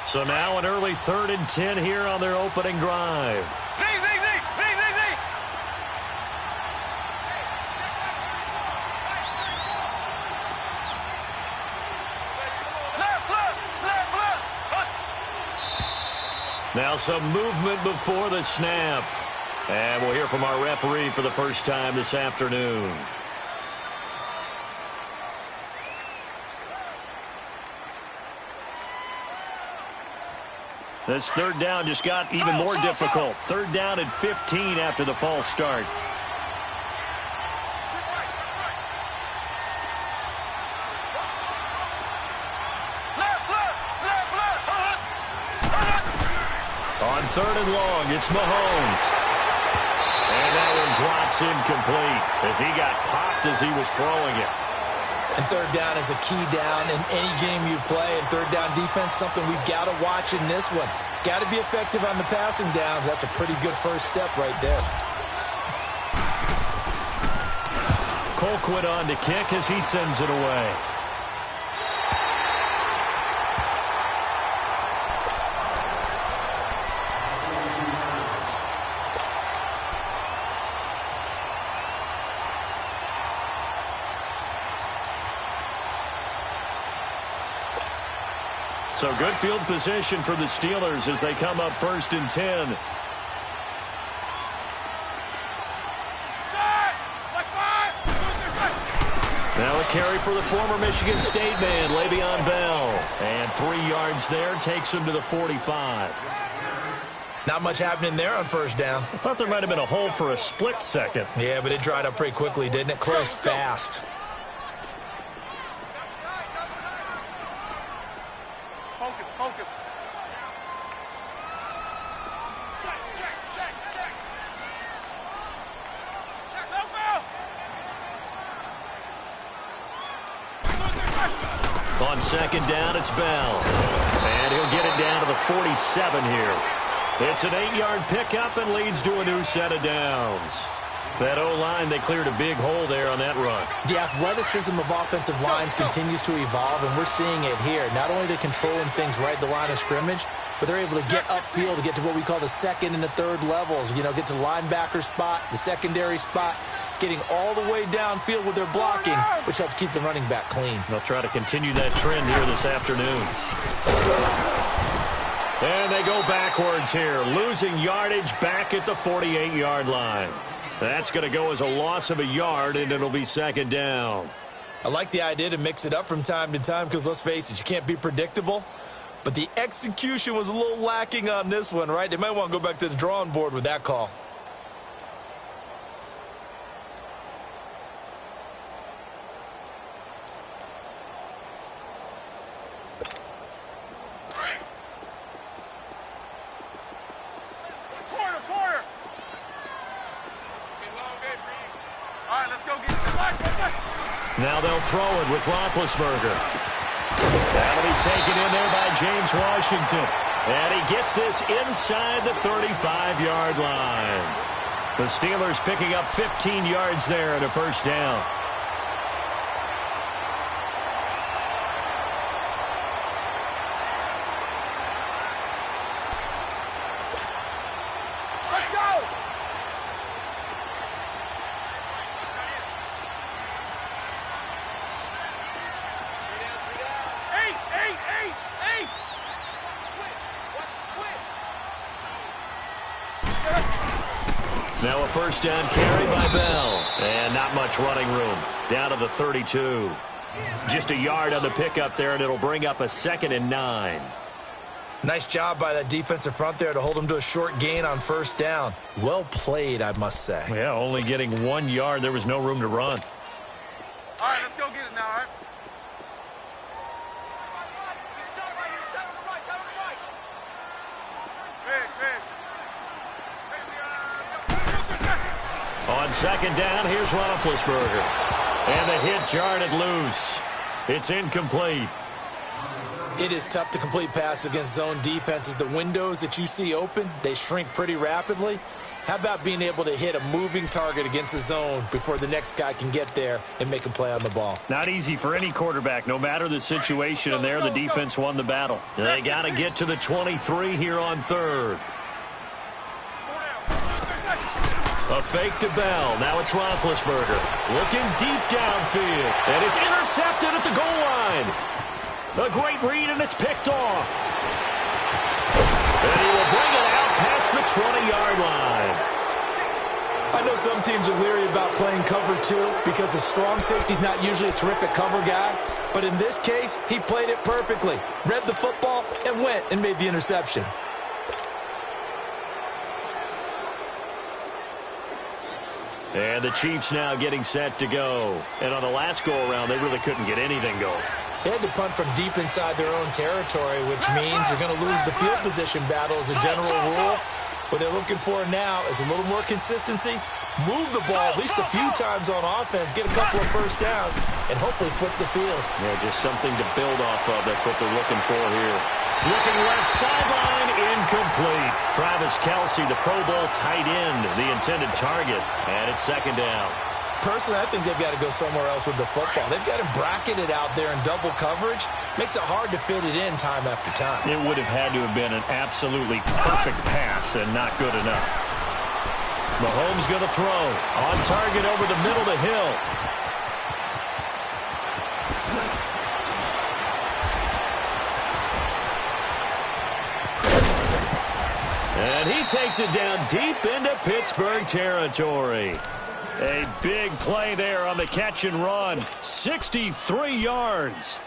So now an early 3rd and 10 here on their opening drive. Now some movement before the snap. And we'll hear from our referee for the first time this afternoon. This 3rd down just got even more difficult. 3rd down and 15 after the false start. On 3rd and long, it's Mahomes. And that one drops incomplete as he got popped as he was throwing it. And 3rd down is a key down in any game you play. And 3rd down defense, something we've got to watch in this one. Got to be effective on the passing downs. That's a pretty good first step right there. Colquitt on to kick as he sends it away. So good field position for the Steelers as they come up 1st and 10. Now a carry for the former Michigan State man, Le'Veon Bell. And 3 yards there takes him to the 45. Not much happening there on 1st down. I thought there might have been a hole for a split second. Yeah, but it dried up pretty quickly, didn't it? Closed fast. Focus. On 2nd down, it's Bell. And he'll get it down to the 47 here. It's an 8-yard pickup and leads to a new set of downs. That O-line, they cleared a big hole there on that run. The athleticism of offensive lines continues to evolve, and we're seeing it here. Not only are they controlling things right at the line of scrimmage, but they're able to get upfield to get to what we call the 2nd and the 3rd levels. You know, get to the linebacker spot, the secondary spot, getting all the way downfield with their blocking, which helps keep the running back clean. They'll try to continue that trend here this afternoon. And they go backwards here, losing yardage back at the 48-yard line. That's going to go as a loss of a yard, and it'll be 2nd down. I like the idea to mix it up from time to time because, let's face it, you can't be predictable. But the execution was a little lacking on this one, right? They might want to go back to the drawing board with that call. Now they'll throw it with Roethlisberger. That'll be taken in there by James Washington. And he gets this inside the 35-yard line. The Steelers picking up 15 yards there and a 1st down. Now a first down carry by Bell. And not much running room. Down to the 32. Just a yard on the pickup there, and it'll bring up a 2nd and 9. Nice job by that defensive front there to hold him to a short gain on first down. Well played, I must say. Yeah, only getting 1 yard. There was no room to run. All right, let's go get it now, all right? On 2nd down, here's Roethlisberger. And the hit jarred loose. It's incomplete. It is tough to complete passes against zone defenses. The windows that you see open, they shrink pretty rapidly. How about being able to hit a moving target against a zone before the next guy can get there and make a play on the ball? Not easy for any quarterback, no matter the situation. And there, the defense won the battle. They got to get to the 23 here on 3rd. A fake to Bell. Now it's Roethlisberger. Looking deep downfield. And it's intercepted at the goal line. A great read, and it's picked off. And he will bring it out past the 20-yard line. I know some teams are leery about playing cover 2 because the strong safety's not usually a terrific cover guy. But in this case, he played it perfectly. Read the football and went and made the interception. And the Chiefs now getting set to go. And on the last go-around, they really couldn't get anything going. They had to punt from deep inside their own territory, which means you're going to lose the field position battle as a general rule. What they're looking for now is a little more consistency, move the ball at least a few times on offense, get a couple of first downs, and hopefully flip the field. Yeah, just something to build off of. That's what they're looking for here. Looking left sideline, incomplete. Travis Kelce, the Pro Bowl tight end, the intended target, and it's 2nd down. Personally, I think they've got to go somewhere else with the football. They've got him bracketed out there in double coverage. Makes it hard to fit it in time after time. It would have had to have been an absolutely perfect pass and not good enough. Mahomes going to throw. On target over the middle to Hill. And he takes it down deep into Pittsburgh territory. A big play there on the catch and run. 63 yards.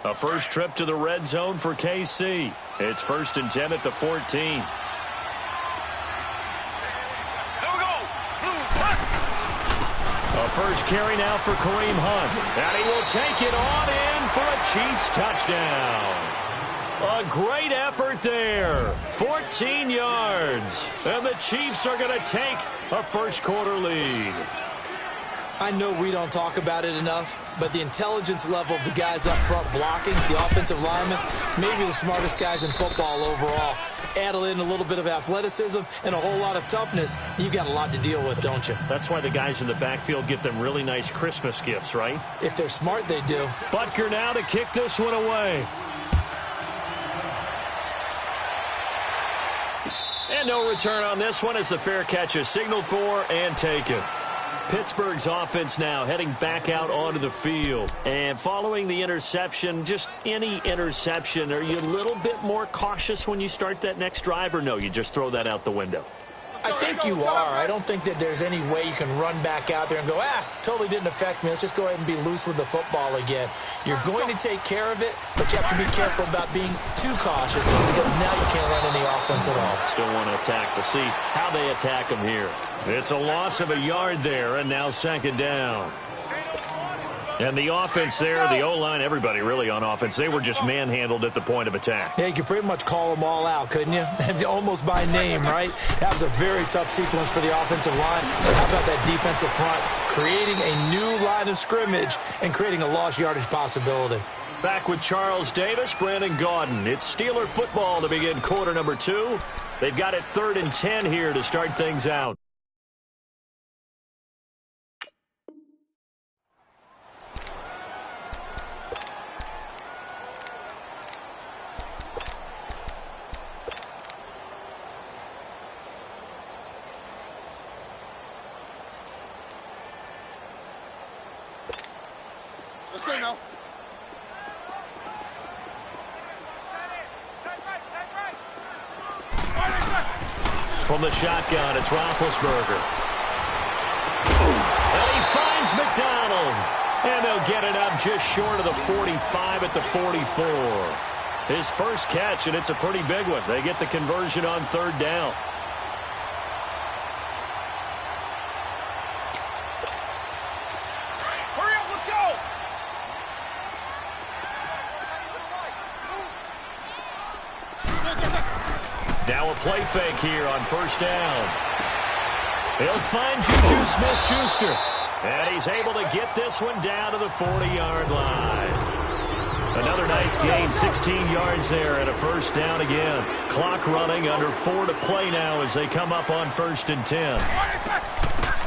A first trip to the red zone for KC. It's 1st and 10 at the 14. Here we go. A first carry now for Kareem Hunt. And he will take it on in for a Chiefs touchdown. A great effort there. 14 yards. And the Chiefs are going to take a first-quarter lead. I know we don't talk about it enough, but the intelligence level of the guys up front blocking, the offensive linemen, maybe the smartest guys in football overall. Add in a little bit of athleticism and a whole lot of toughness, you've got a lot to deal with, don't you? That's why the guys in the backfield get them really nice Christmas gifts, right? If they're smart, they do. Butker now to kick this one away. And no return on this one as the fair catch is signaled for and taken. Pittsburgh's offense now heading back out onto the field. And following the interception, just any interception, are you a little bit more cautious when you start that next drive, or no, you just throw that out the window? I think you are. I don't think that there's any way you can run back out there and go, totally didn't affect me. Let's just go ahead and be loose with the football again. You're going to take care of it, but you have to be careful about being too cautious because now you can't run any offense at all. Still want to attack. We'll see how they attack them here. It's a loss of a yard there, and now 2nd down. And the offense there, the O-line, everybody really on offense, they were just manhandled at the point of attack. Yeah, you could pretty much call them all out, couldn't you? Almost by name, right? That was a very tough sequence for the offensive line. But how about that defensive front creating a new line of scrimmage and creating a lost yardage possibility? Back with Charles Davis, Brandon Gaudin. It's Steeler football to begin quarter number 2. They've got it 3rd and 10 here to start things out. Let's go now. Take right. From the shotgun, it's Roethlisberger. And he finds McDonald. And they'll get it up just short of the 45 at the 44. His first catch, and it's a pretty big one. They get the conversion on third down. Hurry up, let's go! Now a play fake here on first down. He'll find Juju Smith-Schuster. And he's able to get this one down to the 40-yard line. Another nice gain, 16 yards there, and a first down again. Clock running, under 4 to play now as they come up on 1st and 10.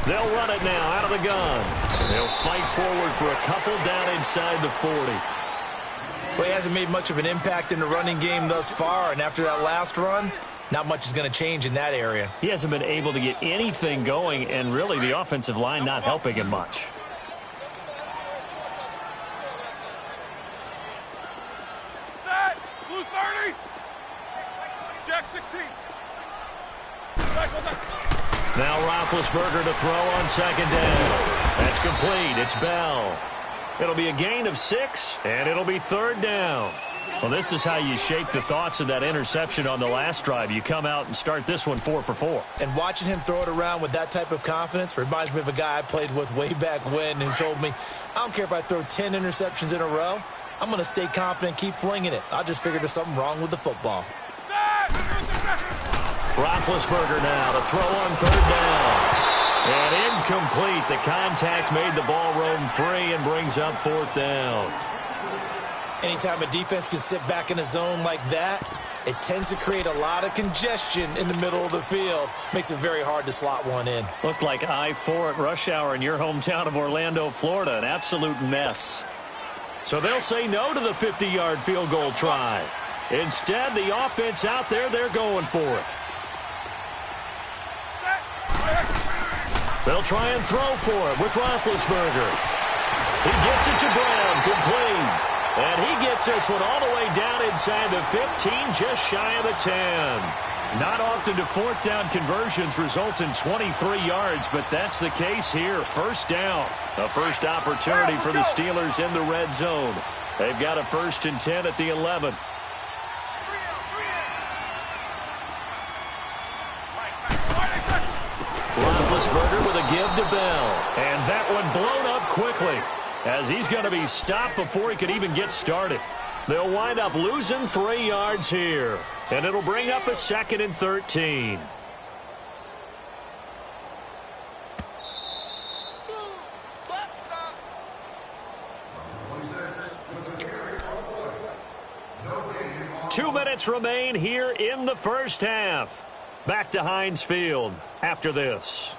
They'll run it now out of the gun. They'll fight forward for a couple down inside the 40. Well, he hasn't made much of an impact in the running game thus far, and after that last run, not much is going to change in that area. He hasn't been able to get anything going, and really the offensive line not helping him much. Set! Blue 30! Jack 16! Now Roethlisberger to throw on second down. That's complete. It's Bell. It'll be a gain of 6, and it'll be third down. Well, this is how you shake the thoughts of that interception on the last drive. You come out and start this one 4 for 4. And watching him throw it around with that type of confidence reminds me of a guy I played with way back when who told me, I don't care if I throw 10 interceptions in a row. I'm going to stay confident, keep flinging it. I just figured there's something wrong with the football. Roethlisberger now to throw on third down. And incomplete. The contact made the ball roam free and brings up 4th down. Anytime a defense can sit back in a zone like that, it tends to create a lot of congestion in the middle of the field. Makes it very hard to slot one in. Looked like I-4 at rush hour in your hometown of Orlando, Florida. An absolute mess. So they'll say no to the 50-yard field goal try. Instead, the offense out there, they're going for it. They'll try and throw for it with Roethlisberger. He gets it to Brown, complete. And he gets this one all the way down inside the 15, just shy of the 10. Not often do 4th down conversions result in 23 yards, but that's the case here. First down. A first opportunity for the Steelers in the red zone. They've got a 1st and 10 at the 11. Roethlisberger with a give to Bell. And that one blown up quickly, as he's going to be stopped before he could even get started. They'll wind up losing 3 yards here, and it'll bring up a 2nd and 13. Two minutes remain here in the first half. Back to Heinz Field after this.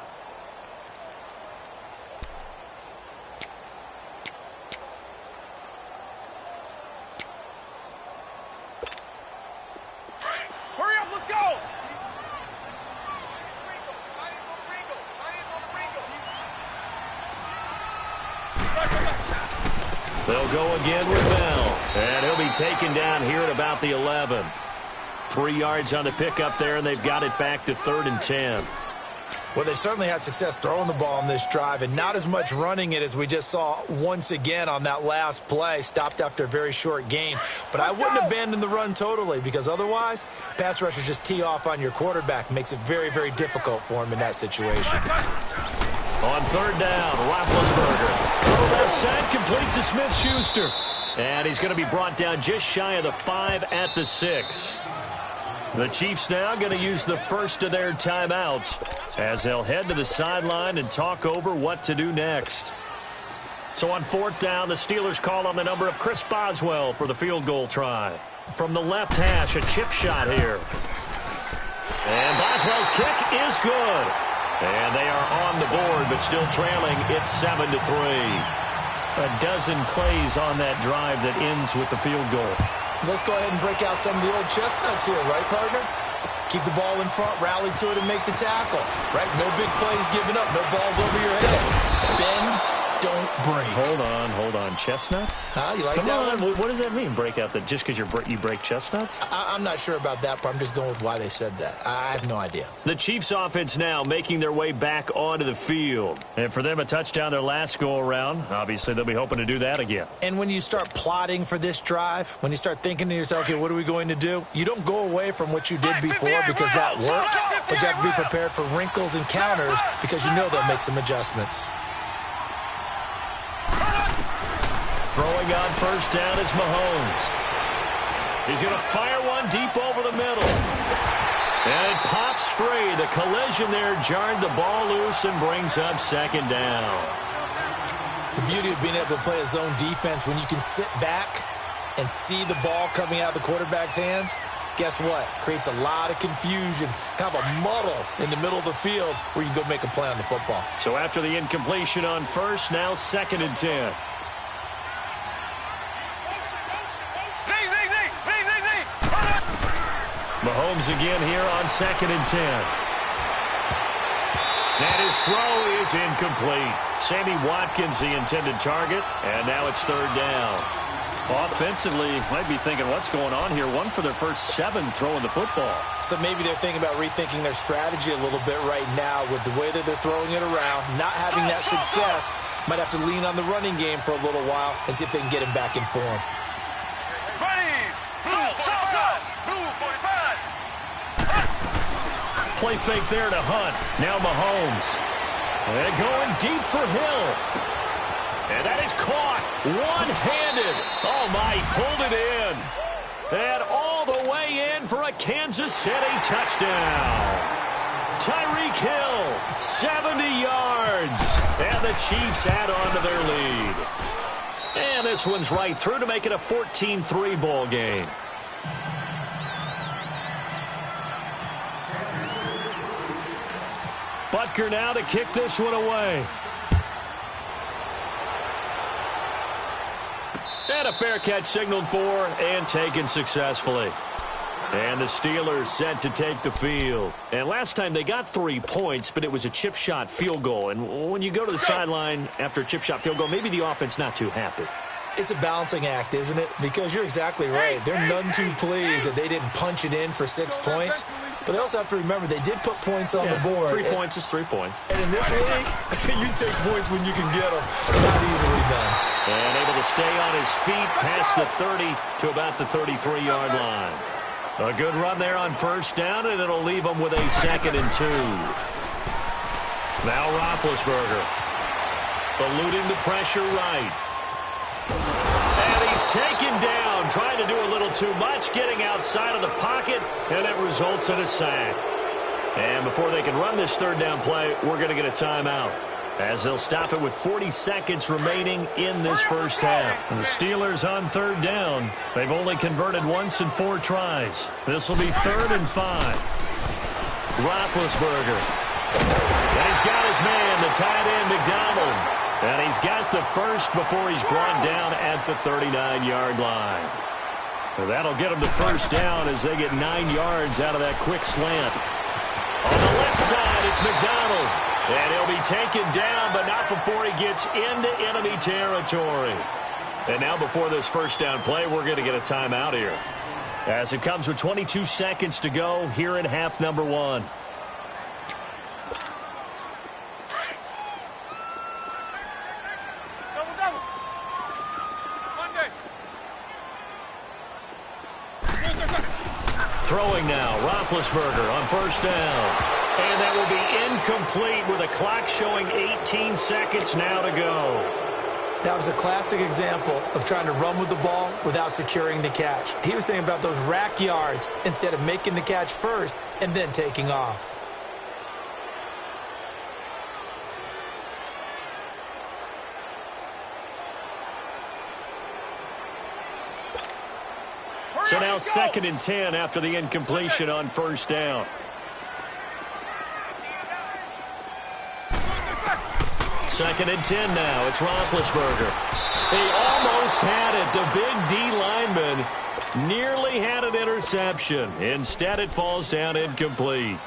Hurry up, let's go! They'll go again with Bell. And he'll be taken down here at about the 11. 3 yards on the pickup there, and they've got it back to 3rd and 10. Well, they certainly had success throwing the ball on this drive, and not as much running it as we just saw once again on that last play. Stopped after a very short gain. But I wouldn't abandon the run totally, because otherwise, pass rushers just tee off on your quarterback. Makes it very, very difficult for him in that situation. On 3rd down, Roethlisberger. Throw that side, complete to Smith-Schuster. And he's going to be brought down just shy of the 5 at the 6. The Chiefs now going to use the first of their timeouts as they'll head to the sideline and talk over what to do next. So on 4th down, the Steelers call on the number of Chris Boswell for the field goal try. From the left hash, a chip shot here. And Boswell's kick is good. And they are on the board, but still trailing. It's 7-3. A dozen plays on that drive that ends with the field goal. Let's go ahead and break out some of the old chestnuts here, right, partner? Keep the ball in front, rally to it, and make the tackle, right? No big plays given up, no balls over your head. Bend, don't break. Hold on. Chestnuts? Huh? You like Come that on. one? What does that mean, break out? Just because you break chestnuts? I'm not sure about that, but I'm just going with why they said that. I have no idea. The Chiefs offense now making their way back onto the field. And for them, a touchdown their last go-around. Obviously, they'll be hoping to do that again. And when you start plotting for this drive, when you start thinking to yourself, okay, what are we going to do? You don't go away from what you did before because that worked, but you have to be prepared for wrinkles and counters because you know they'll make some adjustments. Throwing on first down is Mahomes. He's going to fire one deep over the middle. And it pops free. The collision there jarred the ball loose and brings up second down. The beauty of being able to play a zone defense when you can sit back and see the ball coming out of the quarterback's hands, guess what? Creates a lot of confusion, kind of a muddle in the middle of the field where you can go make a play on the football. So after the incompletion on first, now 2nd and 10. Mahomes again here on 2nd and 10. And his throw is incomplete. Sammy Watkins, the intended target, and now it's 3rd down. Offensively, might be thinking, what's going on here? One for their first 7 throwing the football. So maybe they're thinking about rethinking their strategy a little bit right now with the way that they're throwing it around, not having that success. Might have to lean on the running game for a little while and see if they can get him back in form. Play fake there to Hunt. Now Mahomes. And going deep for Hill. And that is caught. One-handed. Oh, my, he pulled it in. And all the way in for a Kansas City touchdown. Tyreek Hill, 70 yards. And the Chiefs add on to their lead. And this one's right through to make it a 14-3 ball game. Butker now to kick this one away. And a fair catch signaled for and taken successfully. And the Steelers set to take the field. And last time they got 3 points, but it was a chip shot field goal. And when you go to the sideline after a chip shop field goal, maybe the offense not too happy. It's a balancing act, isn't it? Because you're exactly right. They're none too pleased that they didn't punch it in for 6 points. But they also have to remember they did put points on the board. 3 points is 3 points. And in this league, you take points when you can get them. Not easily done. And able to stay on his feet past the 30 to about the 33-yard line. A good run there on first down, and it'll leave them with a 2nd and 2. Now Roethlisberger eluding the pressure right. And he's taken down, trying to do a little too much, getting outside of the pocket, and it results in a sack. And before they can run this 3rd down play, we're going to get a timeout, as they'll stop it with 40 seconds remaining in this first half. And the Steelers on 3rd down. They've only converted once in 4 tries. This will be 3rd and 5. Roethlisberger. And he's got his man, the tight end, McDonald. And he's got the first before he's brought down at the 39-yard line. Well, that'll get him to first down as they get 9 yards out of that quick slant. On the left side, it's McDonald. And he'll be taken down, but not before he gets into enemy territory. And now before this first down play, we're going to get a timeout here, as it comes with 22 seconds to go here in half number 1. Throwing now, Roethlisberger on first down. And that will be incomplete with a clock showing 18 seconds now to go. That was a classic example of trying to run with the ball without securing the catch. He was thinking about those rack yards instead of making the catch first and then taking off. So now 2nd and 10 after the incompletion on first down. Second and 10 now. It's Roethlisberger. He almost had it. The big D lineman nearly had an interception. Instead, it falls down incomplete.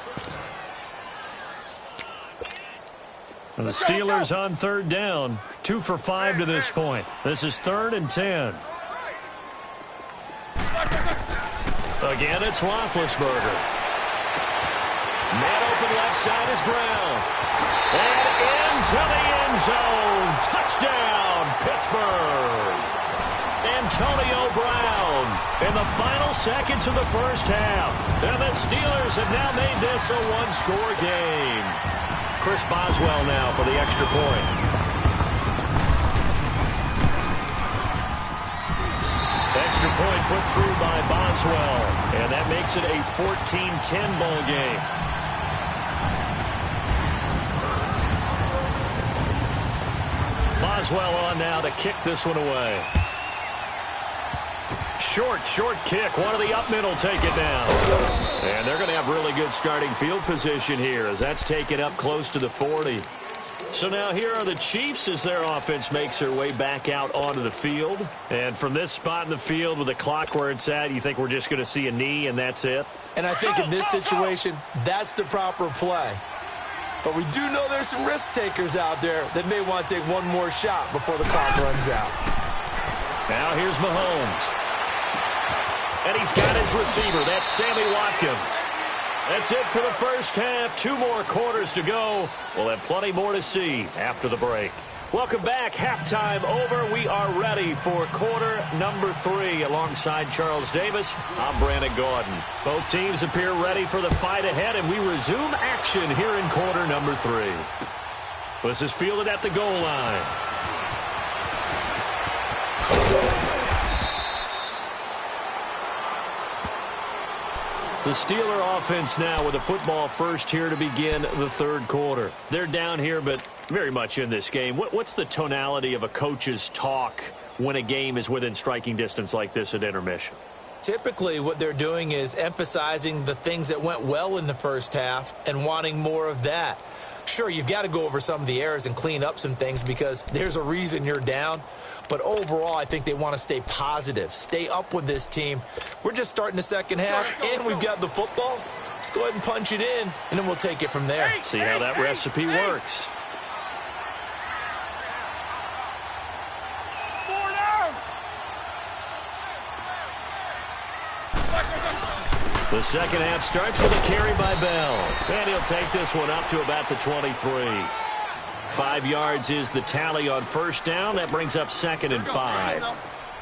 And the Steelers on 3rd down. 2 for 5 to this point. This is 3rd and 10. Again, it's Roethlisberger. Man open left side is Brown. And into the end zone. Touchdown, Pittsburgh. Antonio Brown in the final seconds of the first half. And the Steelers have now made this a one-score game. Chris Boswell now for the extra point. Extra point put through by Boswell. And that makes it a 14-10 ball game. Boswell on now to kick this one away. Short kick. One of the up men will take it down. And they're going to have really good starting field position here as that's taken up close to the 40. So now here are the Chiefs as their offense makes their way back out onto the field. And from this spot in the field with the clock where it's at, you think we're just going to see a knee and that's it? And I think in this situation, that's the proper play. But we do know there's some risk takers out there that may want to take one more shot before the clock runs out. Now here's Mahomes. And he's got his receiver. That's Sammy Watkins. That's it for the first half. 2 more quarters to go. We'll have plenty more to see after the break. Welcome back. Halftime over. We are ready for quarter number 3. Alongside Charles Davis, I'm Brandon Gordon. Both teams appear ready for the fight ahead, and we resume action here in quarter number 3. This is fielded at the goal line. The Steeler offense now with the football first here to begin the third quarter. They're down here, but very much in this game. What's the tonality of a coach's talk when a game is within striking distance like this at intermission? Typically, what they're doing is emphasizing the things that went well in the first half and wanting more of that. Sure, you've got to go over some of the errors and clean up some things because there's a reason you're down. But overall, I think they want to stay positive, stay up with this team. We're just starting the second half, and we've got the football. Let's go ahead and punch it in, and then we'll take it from there. See how that recipe works. 4 down. The second half starts with a carry by Bell. And he'll take this one up to about the 23. 5 yards is the tally on first down. That brings up 2nd and 5.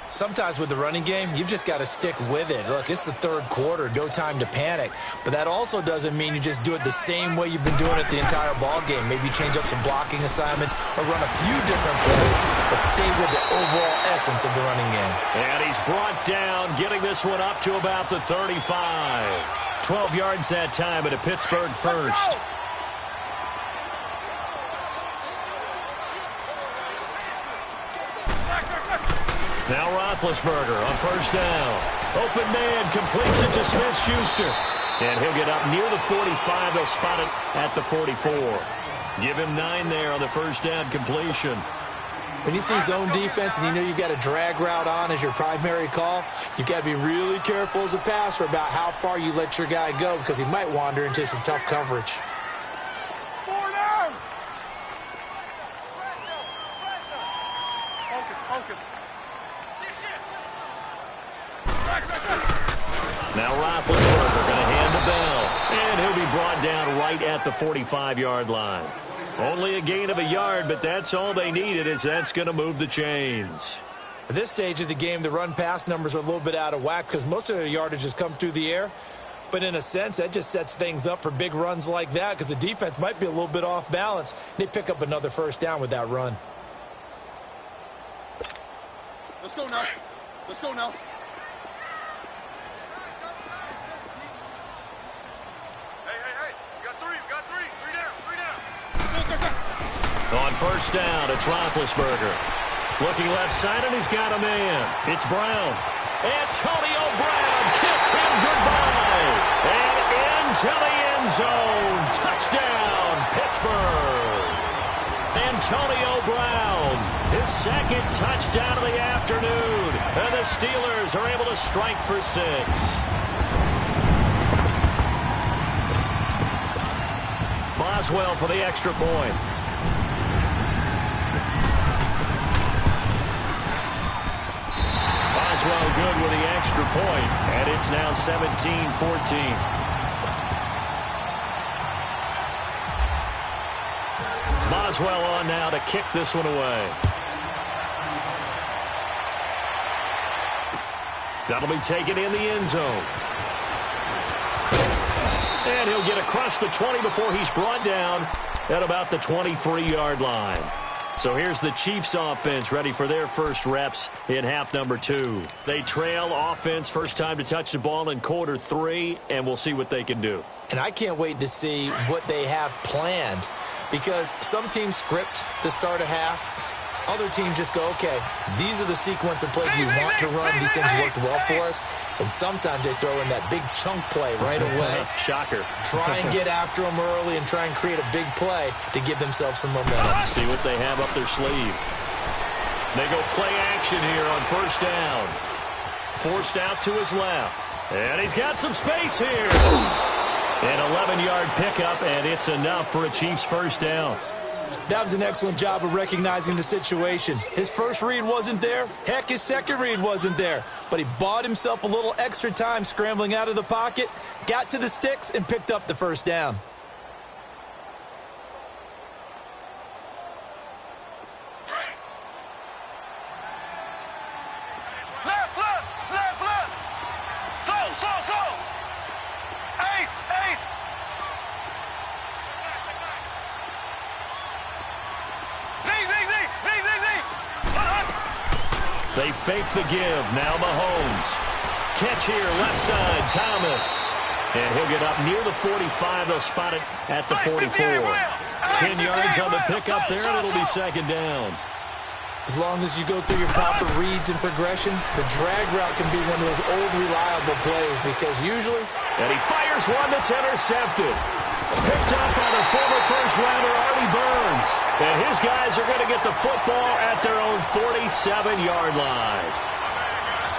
Sometimes with the running game, you've just got to stick with it. Look, it's the third quarter, no time to panic. But that also doesn't mean you just do it the same way you've been doing it the entire ball game. Maybe change up some blocking assignments or run a few different plays, but stay with the overall essence of the running game. And he's brought down, getting this one up to about the 35. 12 yards that time at a Pittsburgh first. Now Roethlisberger on first down. Open man completes it to Smith-Schuster. And he'll get up near the 45. They'll spot it at the 44. Give him 9 there on the first down completion. When you see zone defense and you know you've got a drag route on as your primary call, you've got to be really careful as a passer about how far you let your guy go because he might wander into some tough coverage. 4 down. Focus. Now Roethlisberger going to hand the bell. And he'll be brought down right at the 45-yard line. Only a gain of a yard, but that's all they needed as that's going to move the chains. At this stage of the game, the run-pass numbers are a little bit out of whack because most of their yardage has come through the air. But in a sense, that just sets things up for big runs like that because the defense might be a little bit off balance. They pick up another first down with that run. Let's go now. Hey. We got three. 3 down. On first down, it's Roethlisberger. Looking left side, and he's got a man. It's Brown. Antonio Brown, kiss him goodbye. And into the end zone. Touchdown, Pittsburgh. Antonio Brown, his second touchdown of the afternoon. And the Steelers are able to strike for 6. Boswell for the extra point. Boswell good with the extra point, and it's now 17-14. Boswell on now to kick this one away. That'll be taken in the end zone. And he'll get across the 20 before he's brought down at about the 23-yard line. So here's the Chiefs offense ready for their first reps in half number 2. They trail offense, first time to touch the ball in quarter 3, and we'll see what they can do. And I can't wait to see what they have planned, because some teams script to start a half. Other teams just go, okay, these are the sequence of plays we want to run. These things worked well for us. And sometimes they throw in that big chunk play right away. Shocker. Try and get after them early and try and create a big play to give themselves some momentum. See what they have up their sleeve. They go play action here on first down. Forced out to his left. And he's got some space here. An 11-yard pickup, and it's enough for a Chiefs first down. That was an excellent job of recognizing the situation. His first read wasn't there. Heck, his second read wasn't there. But he bought himself a little extra time scrambling out of the pocket, got to the sticks, and picked up the first down. Left, left, left, left. So. Ace. They fake the give. Now Mahomes. Catch here, left side, Thomas. And he'll get up near the 45. They'll spot it at the 44. 10 yards on the pickup there, and it'll be second down. As long as you go through your proper reads and progressions, the drag route can be one of those old reliable plays, because usually... And he fires one that's intercepted. Picked up by the former first-rounder Artie Burns. And his guys are going to get the football at their own 47-yard line.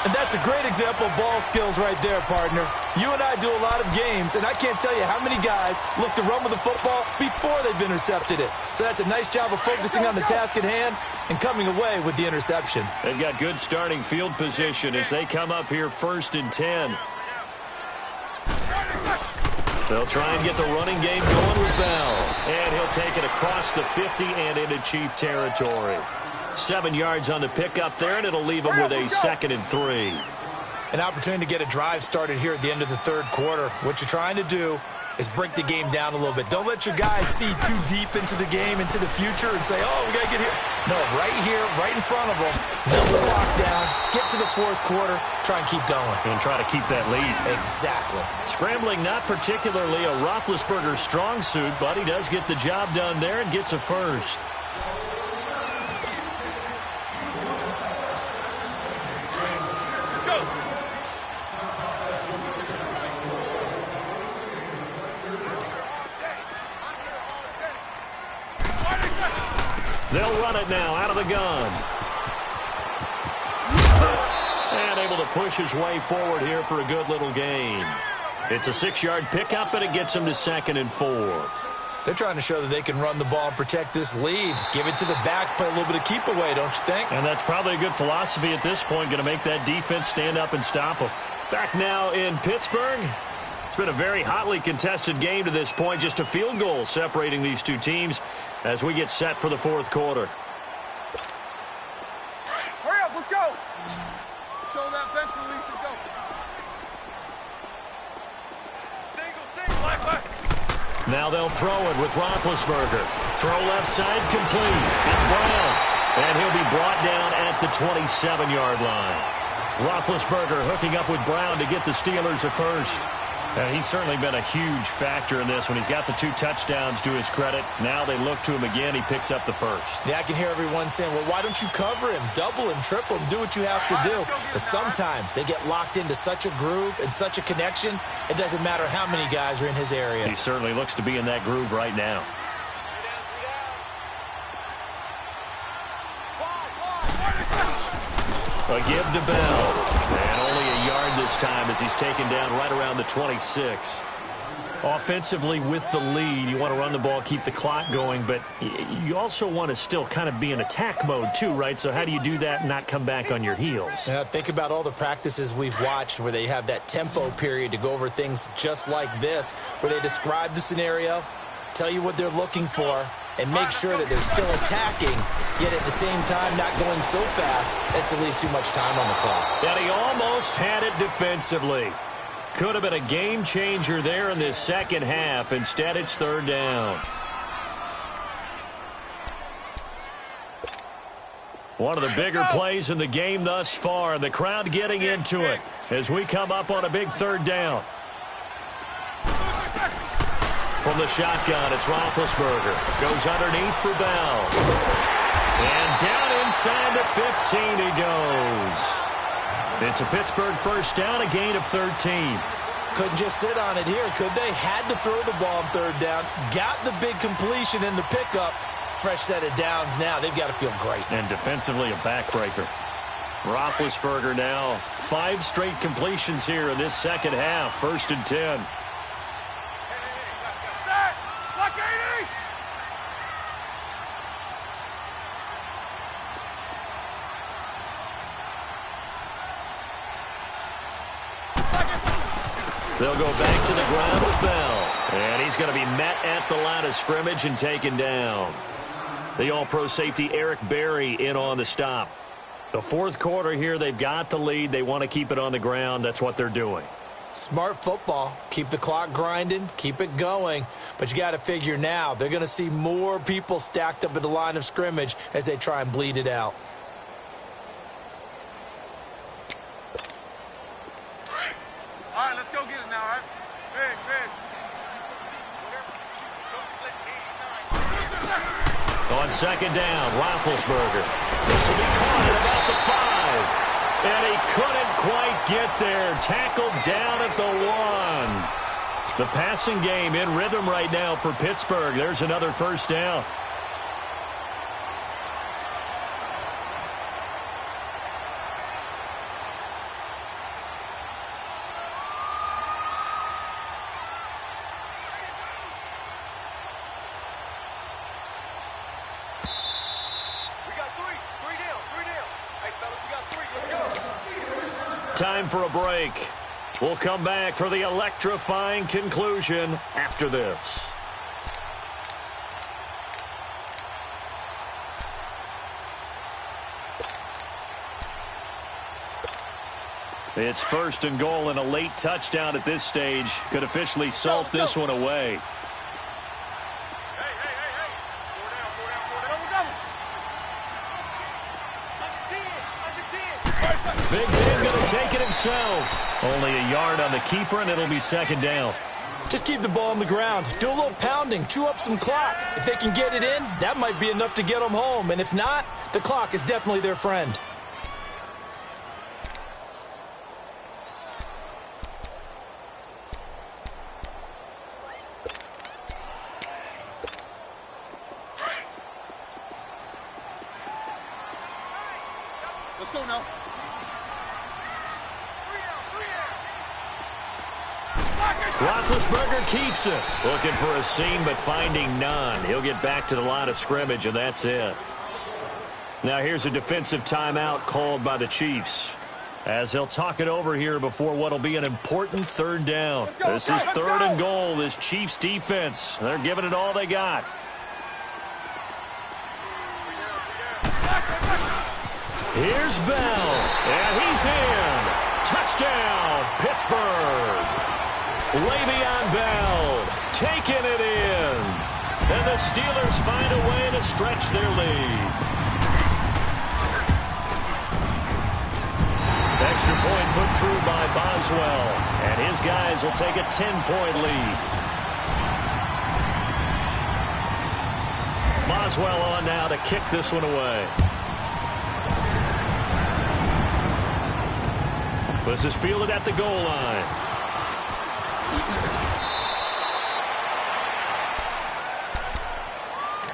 And that's a great example of ball skills right there, partner. You and I do a lot of games, and I can't tell you how many guys look to run with the football before they've intercepted it. So that's a nice job of focusing on the task at hand and coming away with the interception. They've got good starting field position as they come up here 1st and 10. They'll try and get the running game going with Bell. And he'll take it across the 50 and into Chief territory. 7 yards on the pickup there, and it'll leave him with a 2nd and 3. An opportunity to get a drive started here at the end of the third quarter. What you're trying to do is break the game down a little bit. Don't let your guys see too deep into the game, into the future, and say, oh, we got to get here. No, right here, right in front of them, milk the clock down, get to the fourth quarter, try and keep going. And try to keep that lead. Exactly. Scrambling, not particularly a Roethlisberger strong suit, but he does get the job done there and gets a first. They'll run it now out of the gun. And able to push his way forward here for a good little gain. It's a 6-yard pickup, and it gets him to 2nd and 4. They're trying to show that they can run the ball and protect this lead. Give it to the backs, play a little bit of keep away, don't you think? And that's probably a good philosophy at this point, going to make that defense stand up and stop them. Back now in Pittsburgh. It's been a very hotly contested game to this point. Just a field goal separating these two teams as we get set for the fourth quarter. Hurry up, let's go. Show that bench release and go. Single. Now they'll throw it with Roethlisberger. Throw left side complete. It's Brown. And he'll be brought down at the 27-yard line. Roethlisberger hooking up with Brown to get the Steelers a first. He's certainly been a huge factor in this when he's got the 2 touchdowns to his credit. Now they look to him again. He picks up the first. Yeah, I can hear everyone saying, well, why don't you cover him, double him, triple him, do what you have to do. But sometimes they get locked into such a groove and such a connection, it doesn't matter how many guys are in his area. He certainly looks to be in that groove right now. A give to Bell. And only a yard this time as he's taken down right around the 26. Offensively with the lead, you want to run the ball, keep the clock going, but you also want to still kind of be in attack mode too, right? So how do you do that and not come back on your heels? Think about all the practices we've watched where they have that tempo period to go over things just like this, where they describe the scenario, tell you what they're looking for, and make sure that they're still attacking, yet at the same time not going so fast as to leave too much time on the clock. And he almost had it defensively. Could have been a game changer there in this second half. Instead, it's third down. One of the bigger plays in the game thus far, and the crowd getting into it as we come up on a big third down. From the shotgun, it's Roethlisberger. Goes underneath for Bell. And down inside the 15 he goes. It's a Pittsburgh first down, a gain of 13. Couldn't just sit on it here, could they? Had to throw the ball on third down. Got the big completion in the pickup. Fresh set of downs now. They've got to feel great. And defensively, a backbreaker. Roethlisberger now 5 straight completions here in this second half. 1st and 10. They'll go back to the ground with Bell. And he's going to be met at the line of scrimmage and taken down. The all-pro safety Eric Berry in on the stop. The fourth quarter here, they've got the lead. They want to keep it on the ground. That's what they're doing. Smart football. Keep the clock grinding. Keep it going. But you got to figure now, they're going to see more people stacked up at the line of scrimmage as they try and bleed it out. All right, let's go get it now, all right? Big, big. On second down, Roethlisberger. This will be caught at about the 5. And he couldn't quite get there. Tackled down at the 1. The passing game in rhythm right now for Pittsburgh. There's another first down. Time for a break. We'll come back for the electrifying conclusion after this. It's 1st and goal, and a late touchdown at this stage could officially salt this one away. Big Ben going to take it himself. Only a yard on the keeper, and it'll be second down. Just keep the ball on the ground. Do a little pounding. Chew up some clock. If they can get it in, that might be enough to get them home. And if not, the clock is definitely their friend. Let's go now. Roethlisberger keeps it. Looking for a seam, but finding none. He'll get back to the line of scrimmage, and that's it. Now here's a defensive timeout called by the Chiefs, as they'll talk it over here before what'll be an important third down. This is 3rd and goal. This Chiefs defense, they're giving it all they got. Here's Bell, and he's in. Touchdown, Pittsburgh. Le'Veon Bell taking it in. And the Steelers find a way to stretch their lead. Extra point put through by Boswell. And his guys will take a 10-point lead. Boswell on now to kick this one away. This is fielded at the goal line.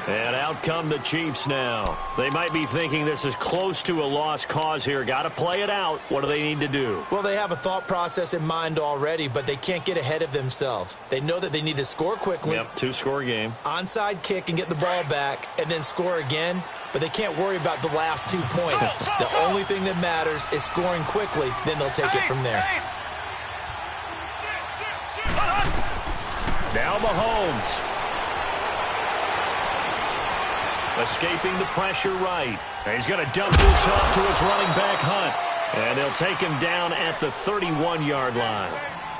And out come the Chiefs now. They might be thinking this is close to a lost cause here. Got to play it out. What do they need to do? Well, they have a thought process in mind already, but they can't get ahead of themselves. They know that they need to score quickly. Yep, two-score game. Onside kick and get the ball back and then score again, but they can't worry about the last 2 points. The only thing that matters is scoring quickly, then they'll take it from there. Now Mahomes. Escaping the pressure right. And he's going to dump this off to his running back Hunt. And he'll take him down at the 31-yard line.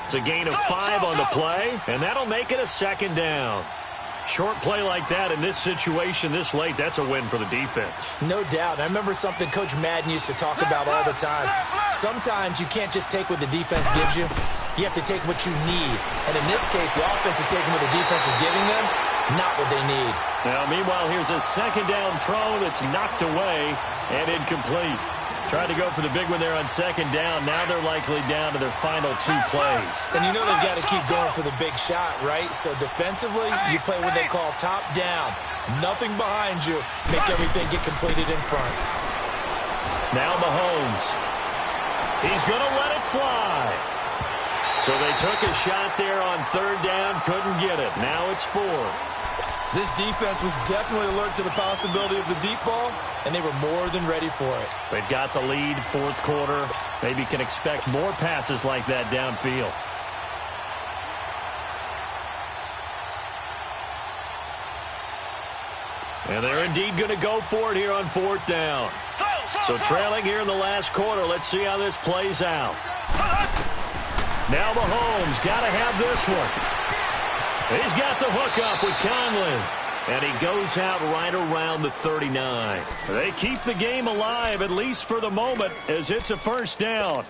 It's a gain of 5 on the play, and that'll make it a 2nd down. Short play like that in this situation this late, that's a win for the defense. No doubt. I remember something Coach Madden used to talk about all the time. Sometimes you can't just take what the defense gives you. You have to take what you need. And in this case, the offense is taking what the defense is giving them, not what they need. Now, meanwhile, here's a 2nd down throw that's knocked away and incomplete. Tried to go for the big one there on 2nd down. Now they're likely down to their final 2 plays. And you know they've got to keep going for the big shot, right? So defensively, you play what they call top down. Nothing behind you. Make everything get completed in front. Now Mahomes. He's going to let it fly. So they took a shot there on 3rd down. Couldn't get it. Now it's 4. This defense was definitely alert to the possibility of the deep ball, and they were more than ready for it. They've got the lead, 4th quarter. Maybe can expect more passes like that downfield. And they're indeed going to go for it here on 4th down. So trailing here in the last quarter. Let's see how this plays out. Now Mahomes got to have this one. He's got the hook up with Conley. And he goes out right around the 39. They keep the game alive, at least for the moment, as it's a 1st down.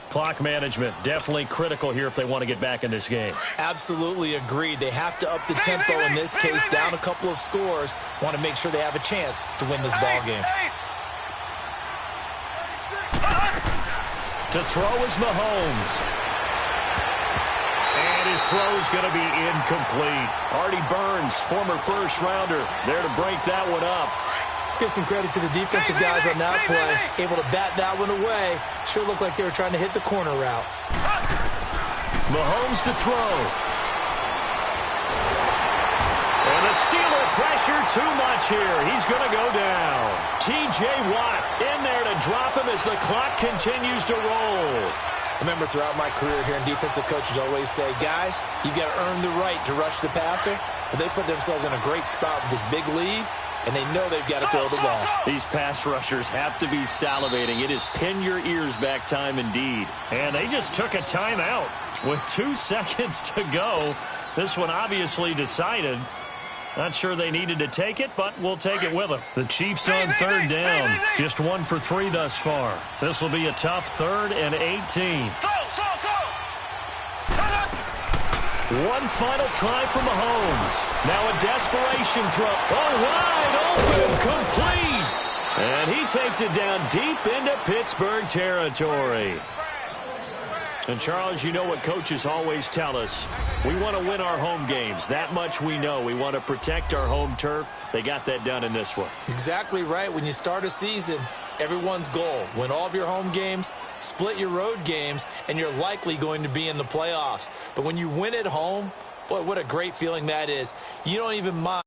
Clock management definitely critical here if they want to get back in this game. Absolutely agreed. They have to up the tempo in this case, down a couple of scores. Want to make sure they have a chance to win this ball game. To throw is Mahomes. And his throw is going to be incomplete. Artie Burns, former 1st-rounder, there to break that one up. Let's give some credit to the defensive guys on that play. Able to bat that one away. Sure looked like they were trying to hit the corner route. Mahomes to throw. And the Steeler pressure too much here. He's going to go down. T.J. Watt in there to drop him as the clock continues to roll. I remember throughout my career here in defensive coaches always say, guys, you got to earn the right to rush the passer. But they put themselves in a great spot with this big lead, and they know they've got to throw the ball. These pass rushers have to be salivating. It is pin your ears back time indeed. And they just took a timeout with 2 seconds to go. This one obviously decided. Not sure they needed to take it, but we'll take it with them. The Chiefs on 3rd down. Just 1 for 3 thus far. This will be a tough 3rd and 18. One final try for Mahomes. Now a desperation throw. Oh, wide open, complete. And he takes it down deep into Pittsburgh territory. And, Charles, you know what coaches always tell us. We want to win our home games. That much we know. We want to protect our home turf. They got that done in this one. Exactly right. When you start a season, everyone's goal, win all of your home games, split your road games, and you're likely going to be in the playoffs. But when you win at home, boy, what a great feeling that is. You don't even mind